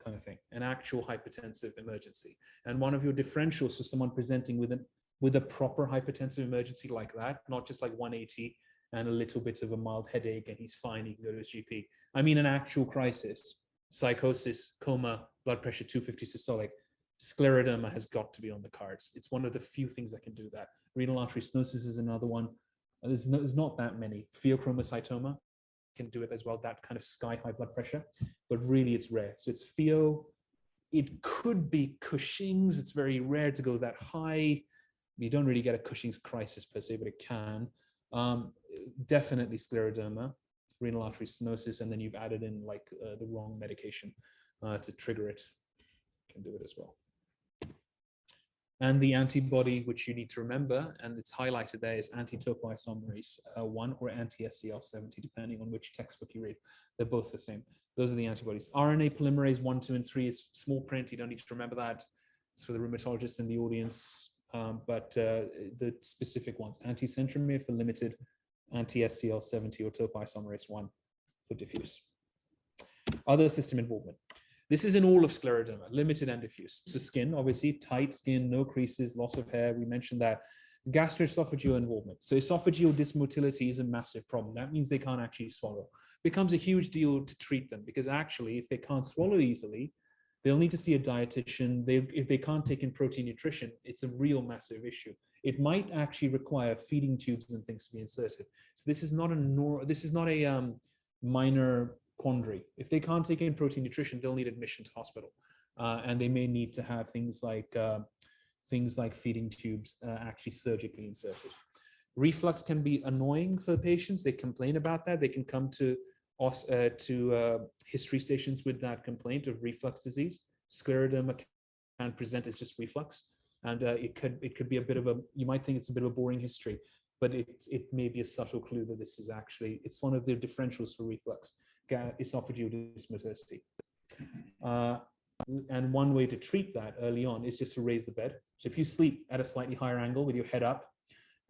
kind of thing, an actual hypertensive emergency. And one of your differentials for someone presenting with a proper hypertensive emergency like that, not just like 180 and a little bit of a mild headache and he's fine, he can go to his GP. I mean an actual crisis, psychosis, coma, blood pressure 250 systolic. Scleroderma has got to be on the cards. It's one of the few things that can do that. Renal artery stenosis is another one. There's not that many. Pheochromocytoma can do it as well, that kind of sky-high blood pressure, but really it's rare. So it's pheo. It could be Cushing's. It's very rare to go that high. You don't really get a Cushing's crisis per se, but it can. Definitely scleroderma, renal artery stenosis, and then you've added in like the wrong medication to trigger it. Can do it as well. And the antibody, which you need to remember, and it's highlighted there, is anti-topoisomerase 1 or anti-SCL70, depending on which textbook you read. They're both the same. Those are the antibodies. RNA polymerase 1, 2, and 3 is small print. You don't need to remember that. It's for the rheumatologists in the audience. But the specific ones, anti-centromere for limited, anti-SCL70 or topoisomerase 1 for diffuse. Other system involvement. This is in all of scleroderma, limited and diffuse. So skin, obviously, tight skin, no creases, loss of hair. We mentioned that. Gastroesophageal involvement. So esophageal dysmotility is a massive problem. That means they can't actually swallow. It becomes a huge deal to treat them because actually, if they can't swallow easily, they'll need to see a dietitian. If they can't take in protein nutrition, it's a real massive issue. It might actually require feeding tubes and things to be inserted. So this is not a minor quandary. If they can't take in protein nutrition, they'll need admission to hospital, and they may need to have things like feeding tubes actually surgically inserted. Reflux can be annoying for patients. They complain about that. They can come to history stations with that complaint of reflux disease. Scleroderma can present as just reflux, and it could be a bit of a, you might think it's a bit of a boring history, but it may be a subtle clue that this is actually, it's one of the differentials for reflux. Esophageal dysmotility. And one way to treat that early on is just to raise the bed. So if you sleep at a slightly higher angle with your head up,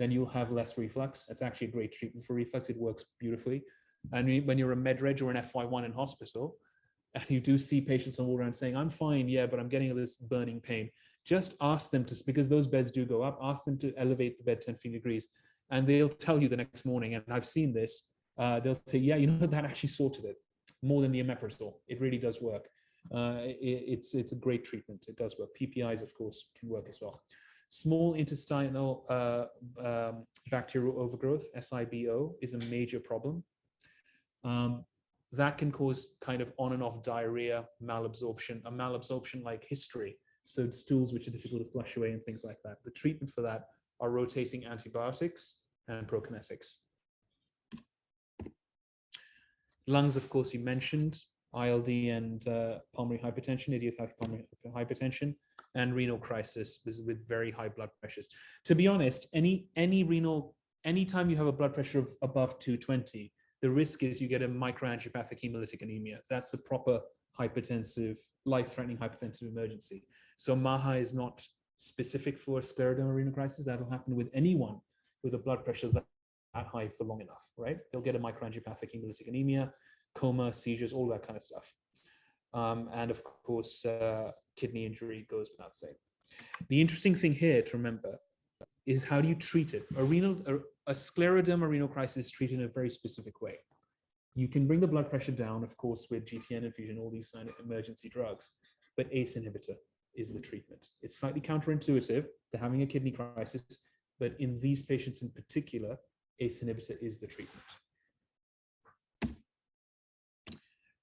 then you'll have less reflux. It's actually a great treatment for reflux. It works beautifully. And when you're a med reg or an FY1 in hospital, and you do see patients on all around saying, I'm fine, yeah, but I'm getting this burning pain, just ask them to, because those beds do go up, ask them to elevate the bed 10 degrees, and they'll tell you the next morning, and I've seen this, they'll say, yeah, you know, that actually sorted it more than the omeprazole. It really does work. It's a great treatment. It does work. PPIs, of course, can work as well. Small intestinal bacterial overgrowth, SIBO, is a major problem. That can cause kind of on and off diarrhea, malabsorption, a malabsorption-like history. So stools which are difficult to flush away and things like that. The treatment for that are rotating antibiotics and prokinetics. Lungs, of course, you mentioned ILD and pulmonary hypertension, idiopathic pulmonary hypertension, and renal crisis with very high blood pressures. To be honest, anytime you have a blood pressure of above 220, the risk is you get a microangiopathic hemolytic anemia. That's a proper hypertensive, life-threatening hypertensive emergency. So MAHA is not specific for scleroderma renal crisis. That'll happen with anyone with a blood pressure that high for long enough, right? They'll get a microangiopathic hemolytic anemia, coma, seizures, all that kind of stuff. And of course, kidney injury goes without saying. The interesting thing here to remember is how do you treat it? A scleroderma renal crisis is treated in a very specific way. You can bring the blood pressure down, of course, with GTN infusion, all these kind of emergency drugs, but ACE inhibitor is the treatment. It's slightly counterintuitive to having a kidney crisis, but in these patients in particular, ACE inhibitor is the treatment.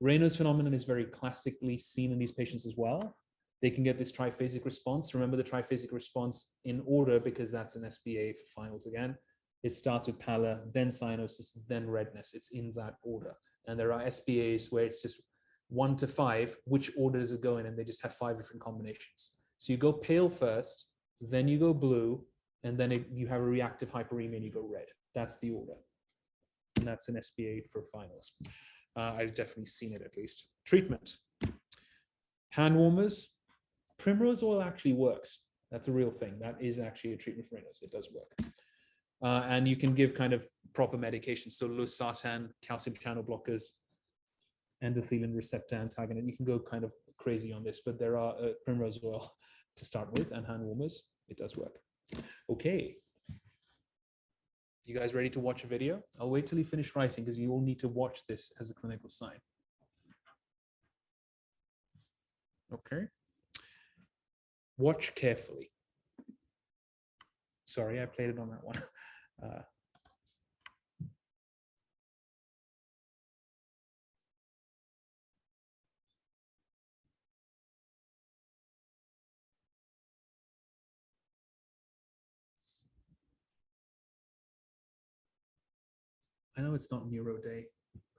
Raynaud's phenomenon is very classically seen in these patients as well. They can get this triphasic response. Remember the triphasic response in order because that's an SBA for finals again. It starts with pallor, then cyanosis, then redness. It's in that order. And there are SBAs where it's just 1 to 5, which order does it go in? And they just have 5 different combinations. So you go pale first, then you go blue, and then you have a reactive hyperemia and you go red. That's the order. And that's an SBA for finals. I've definitely seen it at least. Treatment. Hand warmers. Primrose oil actually works. That's a real thing. That is actually a treatment for Raynaud's. It does work. And you can give kind of proper medications. So losartan, calcium channel blockers, endothelin receptor antagonist. You can go kind of crazy on this, but there are primrose oil to start with and hand warmers. It does work. Okay. You guys ready to watch a video? I'll wait till you finish writing because you all need to watch this as a clinical sign. Okay. Watch carefully. Sorry, I played it on that one. I know it's not neuro day,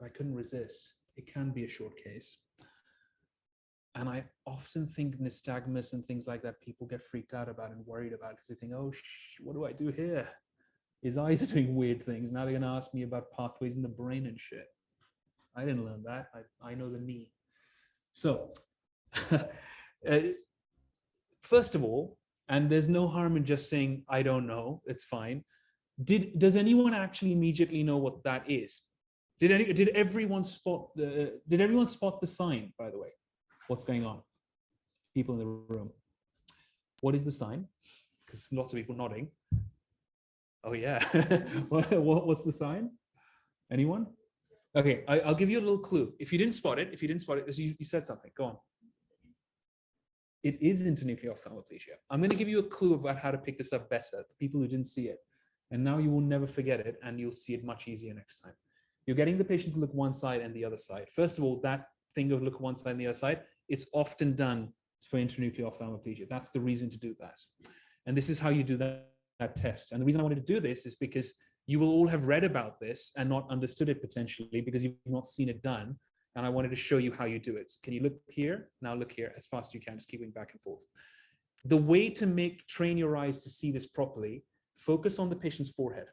but I couldn't resist. It can be a short case. And I often think nystagmus and things like that, people get freaked out about and worried about because they think, oh, what do I do here? His eyes are doing weird things. Now they're going to ask me about pathways in the brain and shit. I didn't learn that. I know the knee. So, first of all, and there's no harm in just saying, I don't know, it's fine. Does anyone actually immediately know what that is? Did everyone spot the sign, by the way? What's going on? People in the room. What is the sign? Because lots of people nodding. Oh yeah. What's the sign? Anyone? Okay, I'll give you a little clue. If you didn't spot it, you said something. Go on. It is internuclear ophthalmoplegia. I'm going to give you a clue about how to pick this up better. The people who didn't see it. And now you will never forget it, and you'll see it much easier next time. You're getting the patient to look one side and the other side. First of all, that thing of look one side and the other side, it's often done for internuclear ophthalmoplegia. That's the reason to do that. And this is how you do that test. And the reason I wanted to do this is because you will all have read about this and not understood it potentially because you've not seen it done. And I wanted to show you how you do it. Can you look here? Now look here as fast as you can, just keep going back and forth. The way to train your eyes to see this properly, focus on the patient's forehead.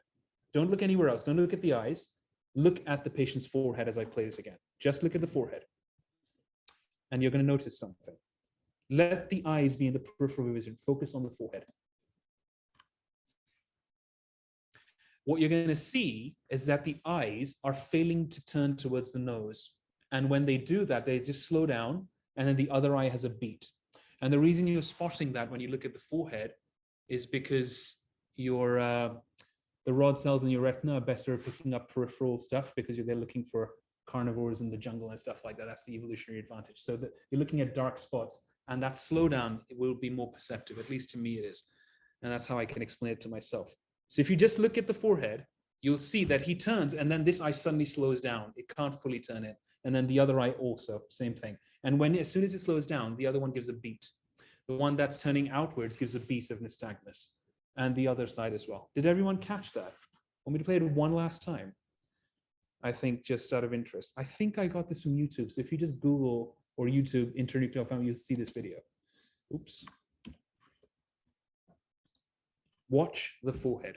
Don't look anywhere else. Don't look at the eyes. Look at the patient's forehead as I play this again. Just look at the forehead. And you're going to notice something. Let the eyes be in the peripheral vision. Focus on the forehead. What you're going to see is that the eyes are failing to turn towards the nose. And when they do that, they just slow down, and then the other eye has a beat. And the reason you're spotting that when you look at the forehead is because the rod cells in your retina are better at picking up peripheral stuff because they're looking for carnivores in the jungle and stuff like that. That's the evolutionary advantage. So that you're looking at dark spots, and that slowdown will be more perceptive. At least to me it is. And that's how I can explain it to myself. So if you just look at the forehead, you'll see that he turns and then this eye suddenly slows down. It can't fully turn in. And then the other eye also, same thing. And as soon as it slows down, the other one gives a beat. The one that's turning outwards gives a beat of nystagmus, and the other side as well. Did everyone catch that? Want me to play it one last time? I think just out of interest. I think I got this from YouTube. So if you just Google or YouTube internuclear ophthalmology, you'll see this video. Oops. Watch the forehead.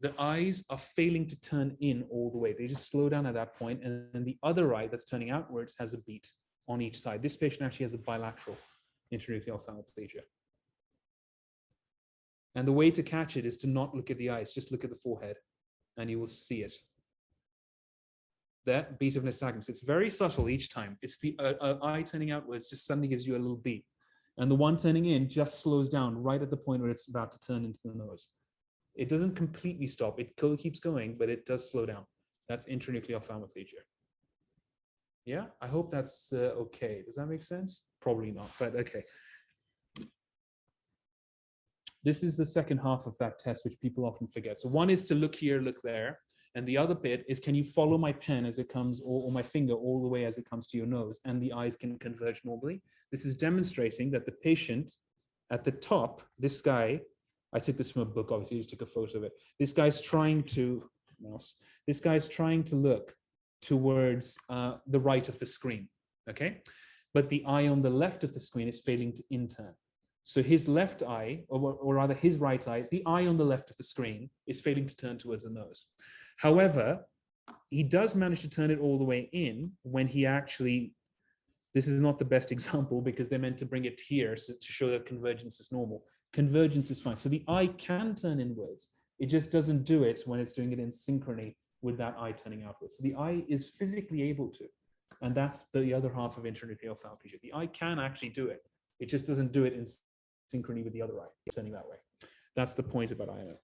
The eyes are failing to turn in all the way. They just slow down at that point, and then the other eye that's turning outwards has a beat on each side. This patient actually has a bilateral internuclear ophthalmoplegia. And the way to catch it is to not look at the eyes, just look at the forehead, and you will see it. That beat of nystagmus. It's very subtle each time. It's the eye turning outwards just suddenly gives you a little beat. And the one turning in just slows down right at the point where it's about to turn into the nose. It doesn't completely stop. It keeps going, but it does slow down. That's internuclear ophthalmoplegia. Yeah, I hope that's okay. Does that make sense? Probably not, but okay. This is the second half of that test, which people often forget. So one is to look here, look there. And the other bit is, can you follow my pen as it comes, or my finger all the way as it comes to your nose, and the eyes can converge normally? This is demonstrating that the patient at the top, this guy, I took this from a book, obviously, I just took a photo of it. This guy's trying to look towards the right of the screen, okay? But the eye on the left of the screen is failing to intern. So his left eye, or rather his right eye, the eye on the left of the screen is failing to turn towards the nose. However, he does manage to turn it all the way in when he actually, this is not the best example because they're meant to bring it here so to show that convergence is normal. Convergence is fine. So the eye can turn inwards. It just doesn't do it when it's doing it in synchrony with that eye turning outwards. So the eye is physically able to, and that's the other half of internuclear ophthalmoplegia. The eye can actually do it. It just doesn't do it in synchrony with the other eye, turning that way. That's the point about INO.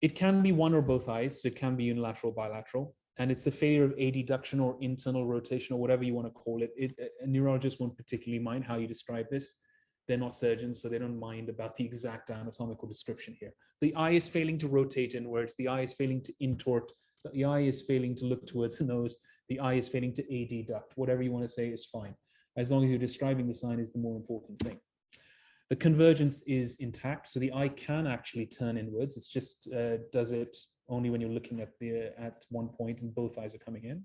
It can be one or both eyes, so it can be unilateral, bilateral, and it's a failure of adduction or internal rotation or whatever you want to call it. A neurologist won't particularly mind how you describe this. They're not surgeons, so they don't mind about the exact anatomical description here. The eye is failing to rotate inwards. The eye is failing to intort. The eye is failing to look towards the nose. The eye is failing to adduct. Whatever you want to say is fine, as long as you're describing the sign is the more important thing. The convergence is intact, so the eye can actually turn inwards. It's just does it only when you're looking at one point and both eyes are coming in.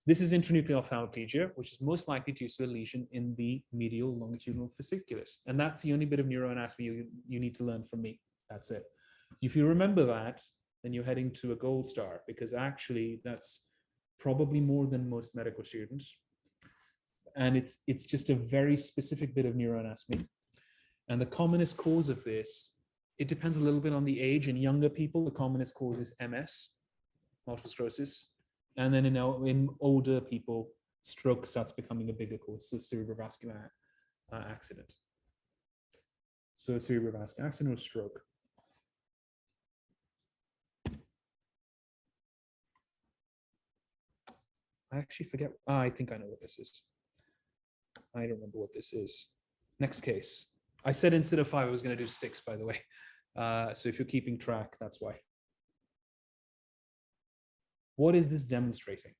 This is intranuclear ophthalmoplegia, which is most likely due to a lesion in the medial longitudinal fasciculus. And that's the only bit of neuroanatomy you need to learn from me. That's it. If you remember that, then you're heading to a gold star, because actually that's probably more than most medical students. And it's just a very specific bit of neuroanatomy. And the commonest cause of this, it depends a little bit on the age. In younger people, the commonest cause is MS, multiple sclerosis. And then in older people, stroke starts becoming a bigger cause, so cerebrovascular accident. So cerebrovascular accident or stroke. I actually forget. I think I know what this is. I don't remember what this is. Next case. I said instead of 5, I was going to do 6, by the way. So if you're keeping track, that's why. What is this demonstrating?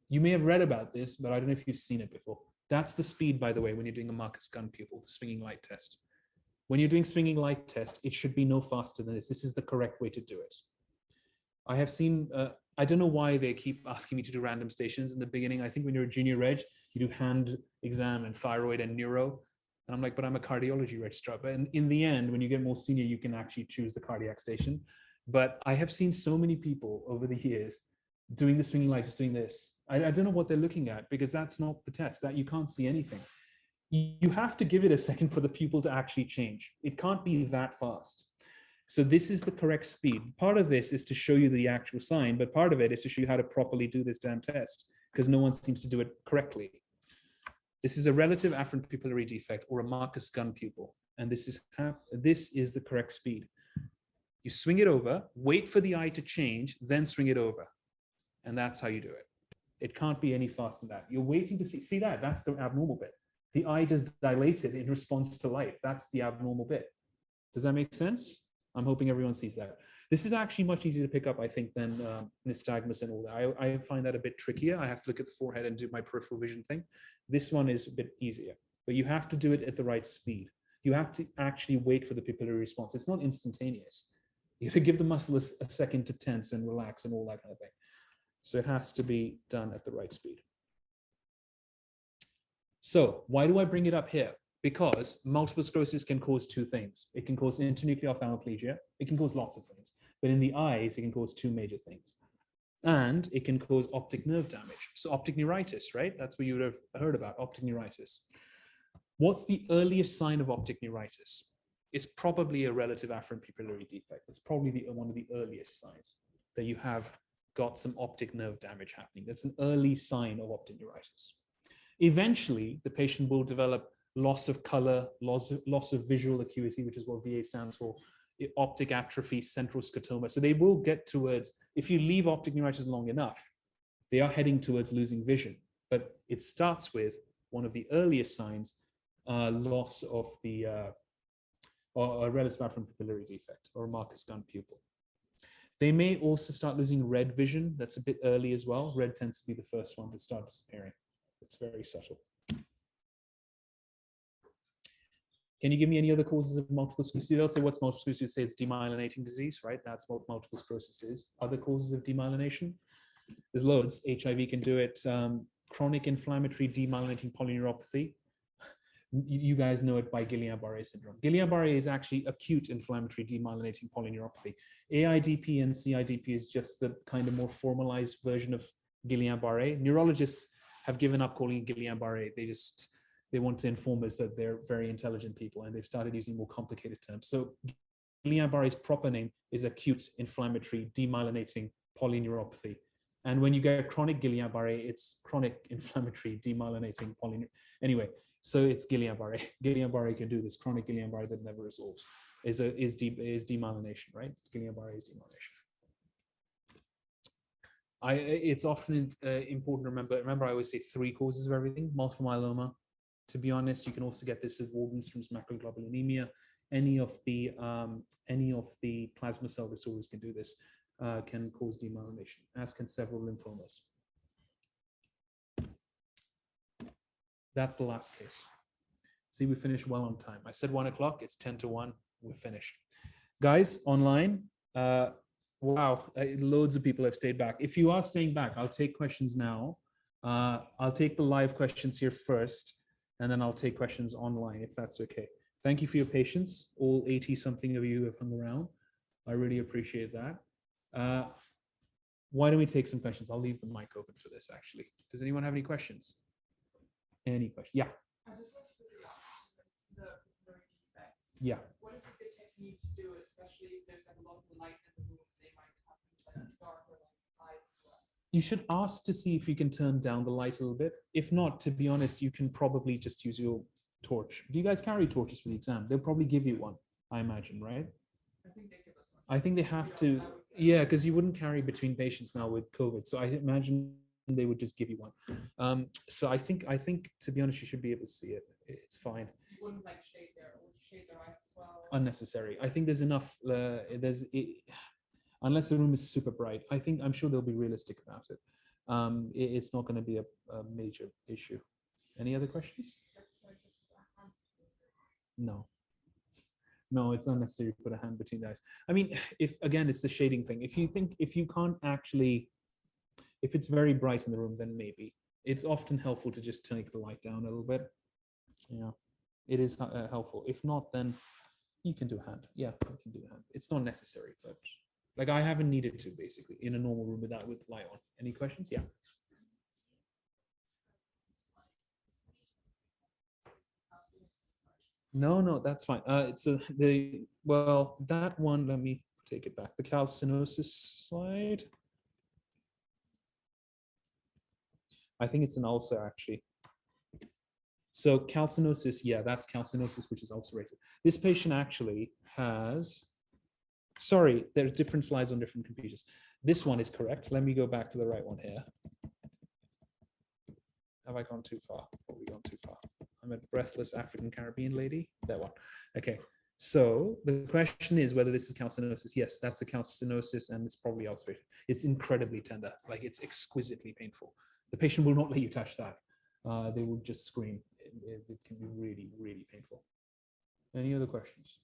You may have read about this, but I don't know if you've seen it before. That's the speed, by the way, when you're doing a Marcus gun pupil, the swinging light test. When you're doing swinging light test, it should be no faster than this. This is the correct way to do it. I have seen, I don't know why they keep asking me to do random stations in the beginning. I think when you're a junior reg, you do hand exam and thyroid and neuro. And I'm like, but I'm a cardiology registrar. But in the end, when you get more senior, you can actually choose the cardiac station. But I have seen so many people over the years doing the swinging light, just doing this. I don't know what they're looking at, because that's not the test. That you can't see anything. You have to give it a second for the pupil to actually change. It can't be that fast. So this is the correct speed. Part of this is to show you the actual sign, but part of it is to show you how to properly do this damn test, because no one seems to do it correctly. This is a relative afferent pupillary defect, or a Marcus gun pupil. And this is the correct speed. You swing it over, wait for the eye to change, then swing it over. And that's how you do it. It can't be any faster than that. You're waiting to see that. That's the abnormal bit. The eye just dilated in response to light. That's the abnormal bit. Does that make sense? I'm hoping everyone sees that. This is actually much easier to pick up, I think, than nystagmus and all that. I find that a bit trickier. I have to look at the forehead and do my peripheral vision thing. This one is a bit easier, but you have to do it at the right speed. You have to actually wait for the pupillary response. It's not instantaneous. You have to give the muscle a second to tense and relax and all that kind of thing. So it has to be done at the right speed. So why do I bring it up here? Because multiple sclerosis can cause two things. It can cause internuclear ophthalmoplegia. It can cause lots of things. But in the eyes, it can cause two major things. And it can cause optic nerve damage. So optic neuritis, right? That's what you would have heard about, optic neuritis. What's the earliest sign of optic neuritis? It's probably a relative afferent pupillary defect. It's probably one of the earliest signs that you have got some optic nerve damage happening. That's an early sign of optic neuritis. Eventually, the patient will develop loss of color, loss of visual acuity, which is what VA stands for, optic atrophy, central scotoma. So they will get towards, if you leave optic neuritis long enough, they are heading towards losing vision. But it starts with one of the earliest signs, loss of the or a relative afferent pupillary defect or a Marcus Gunn pupil. They may also start losing red vision. That's a bit early as well. Red tends to be the first one to start disappearing. It's very subtle. Can you give me any other causes of multiple sclerosis? They'll say, what's multiple sclerosis? You say it's demyelinating disease, right? That's what multiple sclerosis is. Other causes of demyelination? There's loads. HIV can do it. Chronic inflammatory demyelinating polyneuropathy. You guys know it by Guillain-Barré syndrome. Guillain-Barré is actually acute inflammatory demyelinating polyneuropathy. AIDP and CIDP is just the kind of more formalized version of Guillain-Barré. Neurologists have given up calling it Guillain-Barré. They want to inform us that they're very intelligent people, and they've started using more complicated terms. So Guillain-Barré's proper name is acute inflammatory demyelinating polyneuropathy. And when you get chronic Guillain-Barré, it's chronic inflammatory demyelinating polyneuropathy. Anyway, so it's Guillain-Barré. Guillain-Barré can do this. Chronic Guillain-Barré that never resolves is demyelination, right? Guillain-Barré is demyelination. It's often important to remember, I always say 3 causes of everything. Multiple myeloma. To be honest, you can also get this with Waldenstrom's macroglobulinemia. Any of the plasma cell disorders can do this, can cause demyelination, as can several lymphomas. That's the last case. See, we finished well on time. I said 1 o'clock, it's 10 to 1, we're finished. Guys, online, wow, loads of people have stayed back. If you are staying back, I'll take questions now. I'll take the live questions here first, and then I'll take questions online, if that's okay. Thank you for your patience. All 80-something of you have hung around. I really appreciate that. Why don't we take some questions? I'll leave the mic open for this, actually. Does anyone have any questions? Any questions? Yeah. I just wanted to the defects. Yeah. What is a good technique to do, especially if there's like a lot of light in the room? They might have like darker eyes as well. You should ask to see if you can turn down the light a little bit. If not, to be honest, you can probably just use your torch. Do you guys carry torches for the exam? They'll probably give you one, I imagine, right? I think they give us one. I think they have to, yeah, because you wouldn't carry between patients now with COVID. So I imagine they would just give you one. So I think to be honest, you should be able to see it. It's fine. You wouldn't like shade their eyes as well. Unnecessary. I think there's enough. Unless the room is super bright, I'm sure they'll be realistic about it. It's not going to be a major issue. Any other questions? No. No, it's unnecessary to put a hand between the eyes. I mean, if it's the shading thing. If you can't actually, if it's very bright in the room, then maybe. It's often helpful to just take the light down a little bit. Yeah, it is helpful. If not, then you can do a hand. Yeah, you can do a hand. It's not necessary, but like I haven't needed to basically in a normal room with light on. Any questions? Yeah. No, that's fine. It's that one. Let me take it back. The calcinosis slide. I think it's an ulcer actually. So calcinosis, yeah, that's calcinosis, which is ulcerated. This patient actually has. Sorry, there's different slides on different computers. This one is correct. Let me go back to the right one here. Have I gone too far? Have we gone too far? I'm a breathless African Caribbean lady. That one. Okay. So the question is whether this is calcinosis. Yes, that's a calcinosis, and it's probably ulceration. It's incredibly tender, like it's exquisitely painful. The patient will not let you touch that. They will just scream. It can be really, really painful. Any other questions?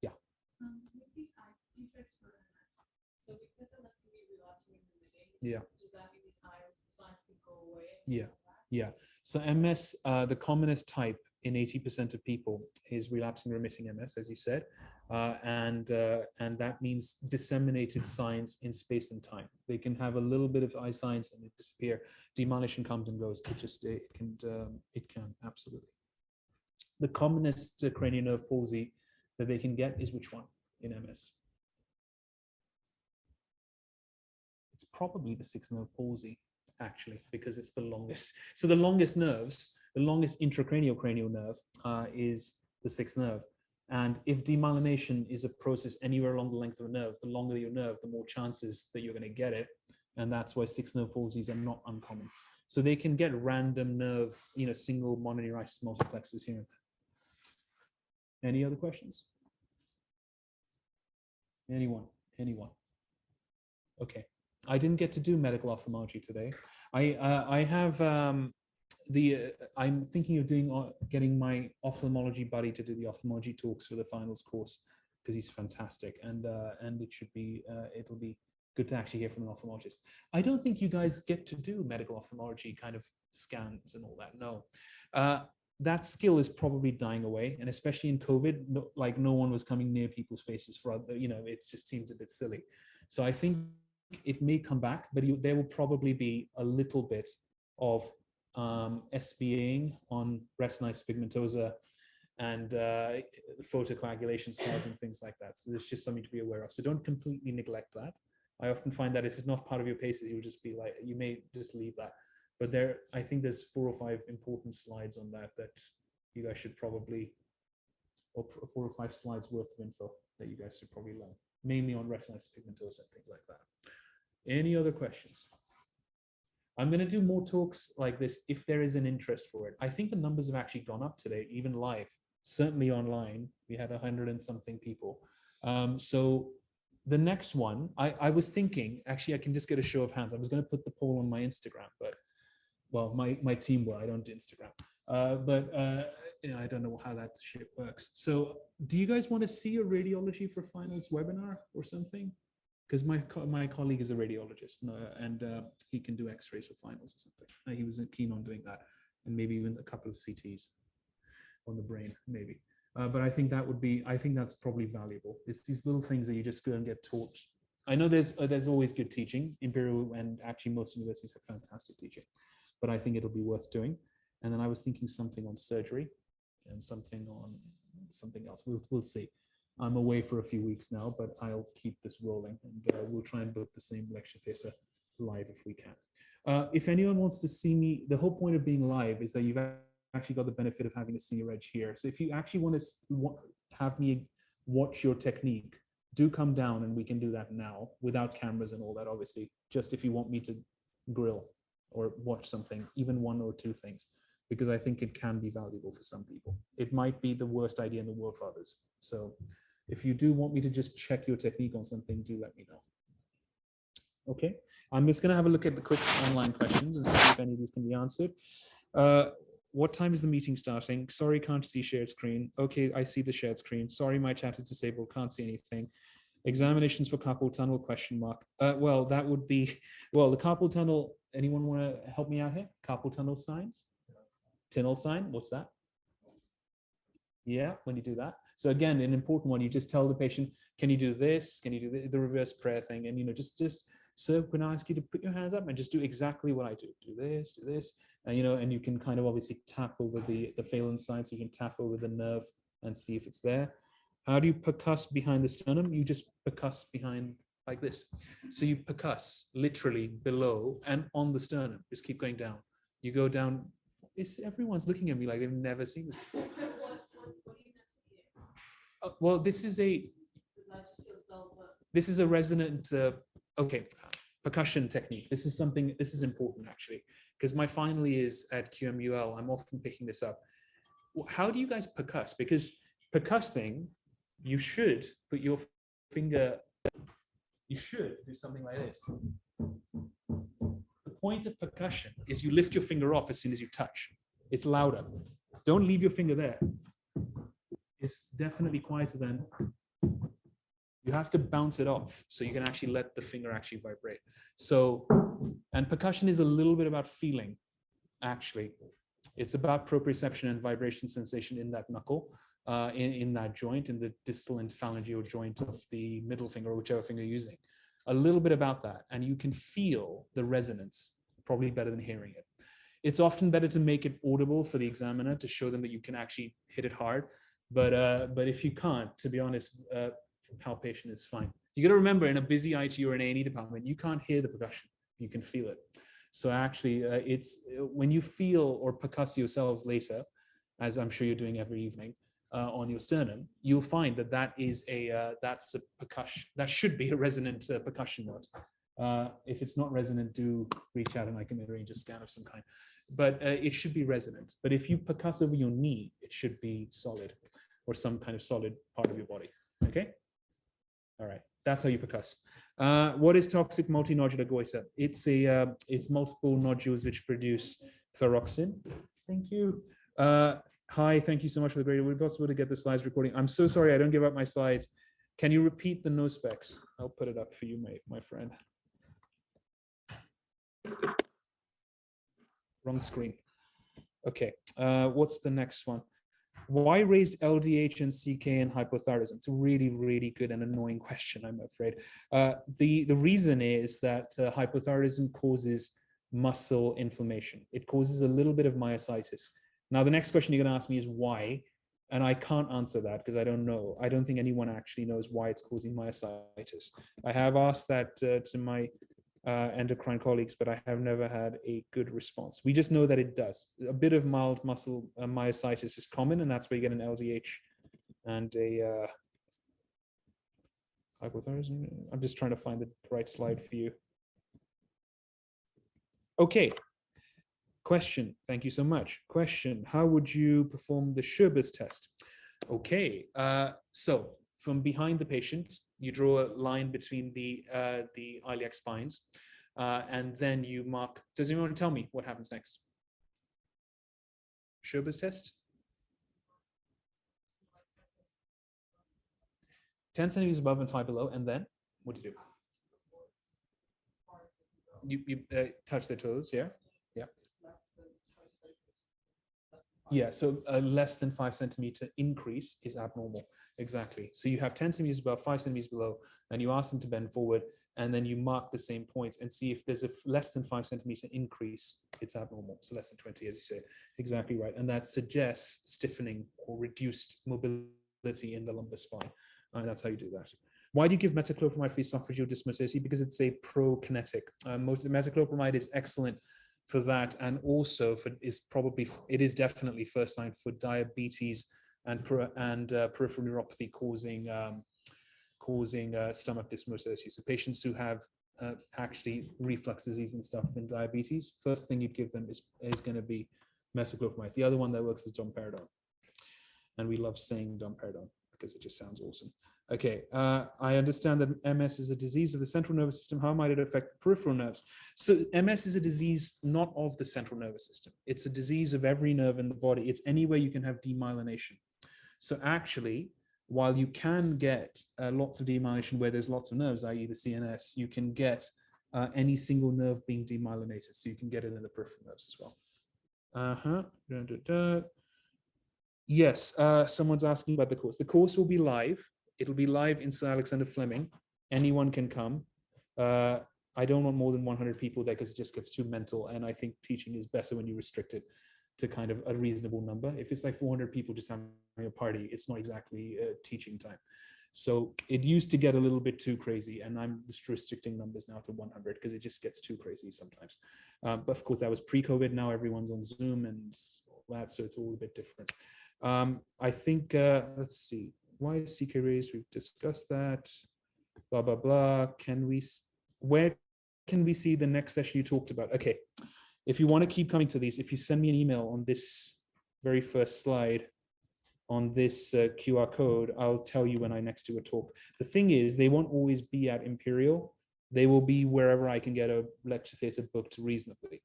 Yeah. With these eye defects for MS, so because MS can be relapsing and remitting, Yeah. does that mean these eye signs can go away? Yeah. Yeah. So MS, the commonest type in 80% of people is relapsing remitting MS, as you said, and that means disseminated signs in space and time. They can have a little bit of eye signs and it disappear. Demyelination comes and goes. It can absolutely. The commonest cranial nerve palsy that they can get is which one in MS? It's probably the sixth nerve palsy, actually, because it's the longest. So the longest nerves, the longest intracranial cranial nerve is the sixth nerve. And if demyelination is a process anywhere along the length of a nerve, the longer your nerve, the more chances that you're going to get it. And that's why sixth nerve palsies are not uncommon. So they can get random nerve, single mononeuritis multiplexes here. Any other questions? Anyone? Okay. I didn't get to do medical ophthalmology today. I have I'm thinking of getting my ophthalmology buddy to do the ophthalmology talks for the finals course because he's fantastic, and it should be it'll be good to actually hear from an ophthalmologist. I don't think you guys get to do medical ophthalmology kind of scans and all that. No, that skill is probably dying away, and especially in COVID, no one was coming near people's faces for it just seemed a bit silly. So I think it may come back, but there will probably be a little bit of SBAing on retinitis pigmentosa and photocoagulation scars and things like that. So there's just something to be aware of. So don't completely neglect that. I often find that if it's not part of your paces, you'll just be like, you may just leave that. But I think there's 4 or 5 important slides on that you guys should probably, or 4 or 5 slides worth of info that you guys should probably learn, mainly on retinitis pigmentosa and things like that. Any other questions? I'm going to do more talks like this if there is an interest for it. I think the numbers have actually gone up today, even live. Certainly online, we had 100 and something people. So the next one, I was thinking, actually, I can just get a show of hands. I was going to put the poll on my Instagram, but well, my team will. I don't do Instagram. I don't know how that shit works. So do you guys want to see a radiology for finals webinar or something? Because my colleague is a radiologist and he can do x-rays for finals or something. He was keen on doing that, and maybe even a couple of CTs on the brain, maybe. But I think that's probably valuable. It's these little things that you just go and get taught. I know there's always good teaching. Imperial and actually most universities have fantastic teaching, but I think it'll be worth doing. And then I was thinking something on surgery and something on something else. We'll see. I'm away for a few weeks now, but I'll keep this rolling, and we'll try and book the same lecture theatre live if we can. If anyone wants to see me, the whole point of being live is that you've actually got the benefit of having a senior edge here. So if you actually want to have me watch your technique, do come down and we can do that now without cameras and all that, obviously, just if you want me to grill or watch something, even 1 or 2 things, because I think it can be valuable for some people. It might be the worst idea in the world for others. So if you do want me to just check your technique on something, do let me know. Okay, I'm just going to have a look at the quick online questions and see if any of these can be answered. What time is the meeting starting? Sorry, can't see shared screen. Okay, I see the shared screen. Sorry, my chat is disabled, can't see anything. Examinations for carpal tunnel, question mark. Well, that would be, well, the carpal tunnel, anyone want to help me out here? Carpal tunnel signs? Tunnel sign, what's that? Yeah, when you do that. So again, an important one, you just tell the patient, can you do this? Can you do the reverse prayer thing? And, just so when I ask you to put your hands up and just do exactly what I do. Do this, and, and you can kind of obviously tap over the phalanx sign, so you can tap over the nerve and see if it's there. How do you percuss behind the sternum? You just percuss behind like this. So you percuss literally below and on the sternum. Just keep going down. You go down. Everyone's looking at me like they've never seen this before. Well, this is a resonant, percussion technique. This is important actually, because my final is at QMUL. I'm often picking this up. how do you guys percuss? Because percussing, you should put your finger, you should do something like this. The point of percussion is you lift your finger off as soon as you touch. It's louder. Don't leave your finger there. It's definitely quieter than. You have to bounce it off so you can actually let the finger actually vibrate. So, and percussion is a little bit about feeling, actually. It's about proprioception and vibration sensation in that knuckle, in that joint, in the distal and phalangeal joint of the middle finger, or whichever finger you're using. A little bit about that, and you can feel the resonance, probably better than hearing it. It's often better to make it audible for the examiner to show them that you can actually hit it hard. But if you can't, to be honest, palpation is fine. You got to remember, in a busy IT or an A&E department, you can't hear the percussion. You can feel it. So actually, it's when you feel or percuss yourselves later, as I'm sure you're doing every evening on your sternum, you'll find that that's a percussion. That should be a resonant percussion nerve. If it's not resonant, do reach out and I can arrange a scan of some kind. But it should be resonant. But if you percuss over your knee, it should be solid, or some kind of solid part of your body. Okay. All right, that's how you percuss. What is toxic multinodular goiter? It's multiple nodules which produce thyroxine. Thank you. Hi, thank you so much for the great. Would it be possible to get the slides recording? I'm so sorry, I don't give up my slides. Can you repeat the no specs? I'll put it up for you, my friend. Wrong screen. Okay, what's the next one? Why raised LDH and CK in hypothyroidism? It's a really, really good and annoying question, I'm afraid. The reason is that hypothyroidism causes muscle inflammation. It causes a little bit of myositis. Now, the next question you're going to ask me is why? And I can't answer that because I don't know. I don't think anyone actually knows why it's causing myositis. I have asked that to my endocrine colleagues, but I have never had a good response. We just know that it does. A bit of mild muscle myositis is common, and that's where you get an LDH and a hypothyroidism. I'm just trying to find the right slide for you. Okay. Question. Thank you so much. Question. How would you perform the Sherber's test? Okay. So from behind the patient, you draw a line between the iliac spines, and then you mark. Does anyone tell me what happens next? Sherber's test? 10 centimeters above and 5 below, and then what do? You touch their toes, yeah? Yeah. Yeah, so a less than 5 centimeter increase is abnormal. Exactly. So you have 10 centimeters above, 5 centimeters below, and you ask them to bend forward, and then you mark the same points and see if there's a less than 5 centimeter increase, it's abnormal. So less than 20, as you say. Exactly right. And that suggests stiffening or reduced mobility in the lumbar spine. That's how you do that. Why do you give metoclopramide for esophageal dysmotility? Because it's a prokinetic. Metoclopramide is excellent for that, and also it is definitely first line for diabetes and peripheral neuropathy causing stomach dysmotility. So patients who have actually reflux disease and stuff and diabetes, first thing you'd give them is going to be metoclopramide. The other one that works is domperidone, and we love saying domperidone because it just sounds awesome. Okay, I understand that MS is a disease of the central nervous system. How might it affect the peripheral nerves? So MS is a disease not of the central nervous system. It's a disease of every nerve in the body. It's anywhere you can have demyelination. So actually, while you can get lots of demyelination where there's lots of nerves, i.e. the CNS, you can get any single nerve being demyelinated. So you can get it in the peripheral nerves as well. Yes, someone's asking about the course. The course will be live. It'll be live in Sir Alexander Fleming. Anyone can come. I don't want more than 100 people there because it just gets too mental. And I think teaching is better when you restrict it to kind of a reasonable number. If it's like 400 people just having a party, it's not exactly teaching time. So it used to get a little bit too crazy, and I'm just restricting numbers now to 100 because it just gets too crazy sometimes. But of course, that was pre-COVID. Now everyone's on Zoom and all that, so it's all a bit different. I think, let's see. Why is CK raised? We've discussed that. Blah, blah, blah. Where can we see the next session you talked about? Okay. If you want to keep coming to these, if you send me an email on this very first slide on this QR code, I'll tell you when I next do a talk. The thing is, they won't always be at Imperial. They will be wherever I can get a lecture theatre booked reasonably.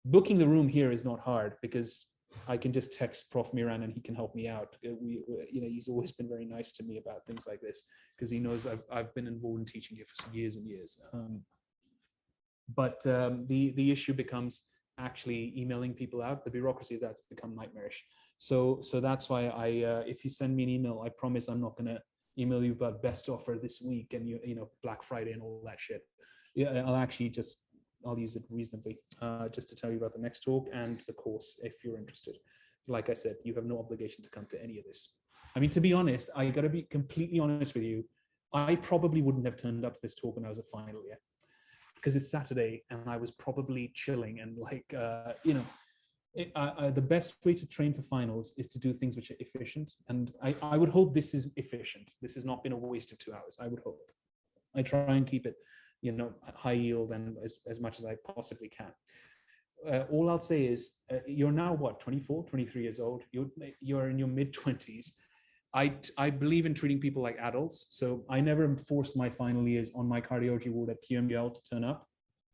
Booking the room here is not hard because I can just text Prof. Miran and he can help me out. He's always been very nice to me about things like this because he knows I've been involved in teaching here for some years and years. But the issue becomes actually emailing people out. The bureaucracy of that's become nightmarish. So that's why if you send me an email, I promise I'm not going to email you about best offer this week and Black Friday and all that shit. Yeah, I'll use it reasonably just to tell you about the next talk and the course if you're interested. Like I said, you have no obligation to come to any of this. I mean, to be honest, I got to be completely honest with you. I probably wouldn't have turned up to this talk when I was a final year because it's Saturday and I was probably chilling and the best way to train for finals is to do things which are efficient. And I would hope this is efficient. This has not been a waste of 2 hours. I would hope. I try and keep it, high yield and as much as I possibly can. All I'll say is you're now what, 24, 23 years old. You're in your mid 20s. I believe in treating people like adults. So I never forced my final years on my cardiology ward at QMGL to turn up.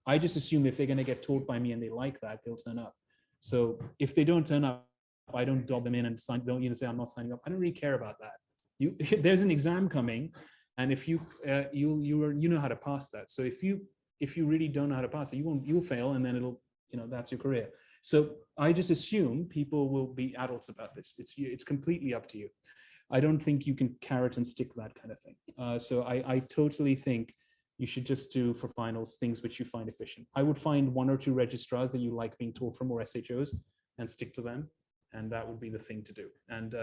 I just assume if they're going to get taught by me and they like that, they'll turn up. So if they don't turn up, I don't dob them in and don't say I'm not signing up. I don't really care about that. There's an exam coming, and if you know how to pass that. So if you really don't know how to pass it, you'll fail, and then it'll that's your career. So I just assume people will be adults about this. It's completely up to you. I don't think you can carrot and stick that kind of thing. So I totally think you should just do for finals things which you find efficient. I would find 1 or 2 registrars that you like being taught from or SHOs and stick to them. And that would be the thing to do. And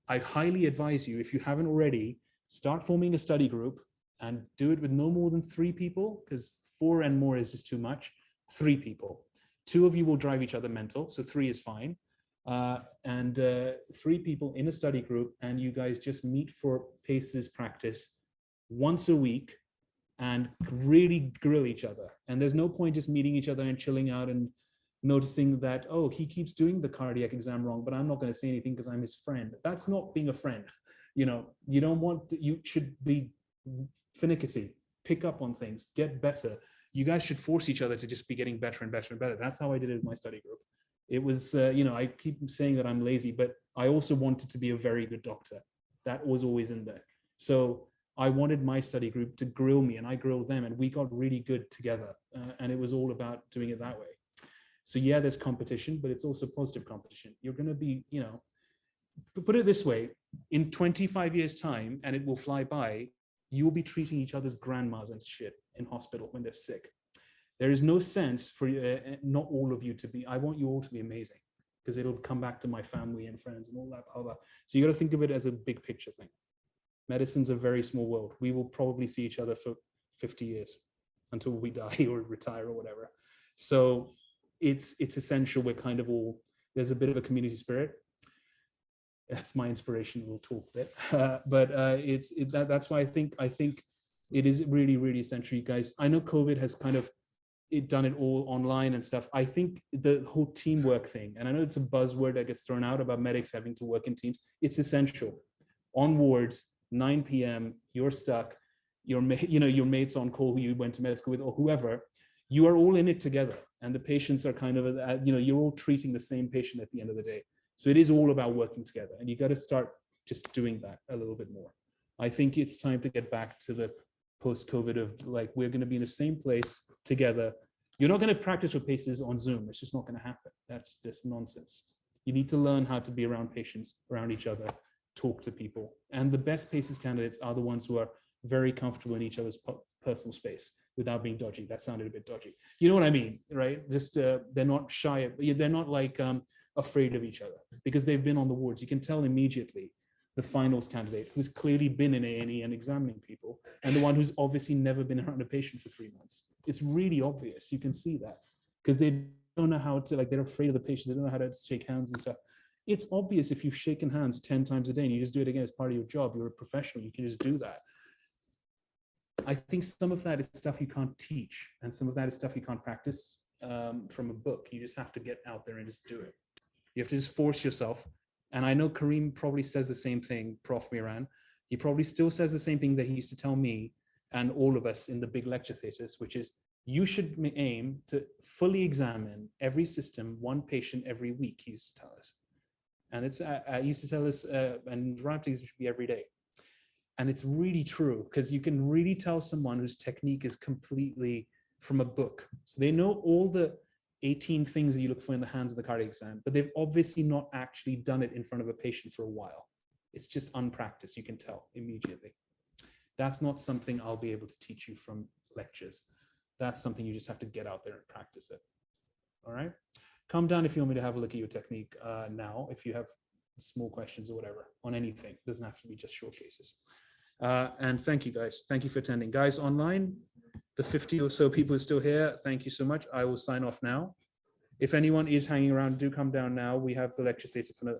I highly advise you, if you haven't already, start forming a study group and do it with no more than 3 people, because 4 and more is just too much. 3 people. 2 of you will drive each other mental, so 3 is fine. And 3 people in a study group, and you guys just meet for paces practice once a week and really grill each other. And there's no point just meeting each other and chilling out and noticing that, oh, he keeps doing the cardiac exam wrong, but I'm not going to say anything because I'm his friend. That's not being a friend. You don't want to, you should be finicky, pick up on things, get better. You guys should force each other to just be getting better and better and better. That's how I did it with my study group. It was, I keep saying that I'm lazy, but I also wanted to be a very good doctor. That was always in there. So I wanted my study group to grill me, and I grilled them, and we got really good together. And it was all about doing it that way. So yeah, there's competition, but it's also positive competition. You're going to be, put it this way, in 25 years time, and it will fly by, you will be treating each other's grandmas and shit in hospital when they're sick. There is no sense for not all of you to be, I want you all to be amazing, because it'll come back to my family and friends and all that. So you got to think of it as a big picture thing. Medicine's a very small world. We will probably see each other for 50 years until we die or retire or whatever. So it's essential. We're kind of all, there's a bit of a community spirit. That's my inspiration. We'll talk a bit, but that's why I think it is really, really essential, you guys. I know COVID has kind of done it all online and stuff. I think the whole teamwork thing, and I know it's a buzzword that gets thrown out about medics having to work in teams. It's essential. On wards, 9 p.m. you're stuck. Your mates on call who you went to med school with or whoever. You are all in it together, and the patients are kind of you're all treating the same patient at the end of the day. So it is all about working together, and you got to start just doing that a little bit more. I think it's time to get back to the post-COVID of we're going to be in the same place together. You're not going to practice with paces on Zoom. It's just not going to happen. That's just nonsense. You need to learn how to be around patients, around each other, talk to people. And the best paces candidates are the ones who are very comfortable in each other's personal space without being dodgy. That sounded a bit dodgy. You know what I mean, right? Just they're not shy. They're not afraid of each other because they've been on the wards. You can tell immediately the finals candidate who's clearly been in A&E and examining people, and the one who's obviously never been around a patient for 3 months. It's really obvious. You can see that because they don't know how to, they're afraid of the patients. They don't know how to shake hands and stuff. It's obvious if you've shaken hands 10 times a day and you just do it again as part of your job. You're a professional. You can just do that. I think some of that is stuff you can't teach, and some of that is stuff you can't practice from a book. You just have to get out there and just do it. You have to just force yourself. And I know Kareem probably says the same thing, Prof. Miran. He probably still says the same thing that he used to tell me and all of us in the big lecture theaters, which is you should aim to fully examine every system, one patient every week, he used to tell us. And it's, I used to tell us, and roundings should be every day. And it's really true, because you can really tell someone whose technique is completely from a book. So they know all the 18 things that you look for in the hands of the cardiac exam, but they've obviously not actually done it in front of a patient for a while. It's just unpracticed, you can tell immediately. That's not something I'll be able to teach you from lectures. That's something you just have to get out there and practice it. All right. Come down if you want me to have a look at your technique now, if you have small questions or whatever on anything. It doesn't have to be just short cases. And thank you guys. Thank you for attending. Guys online, the 50 or so people who are still here, thank you so much. I will sign off now. If anyone is hanging around, do come down now. We have the lecture theatre for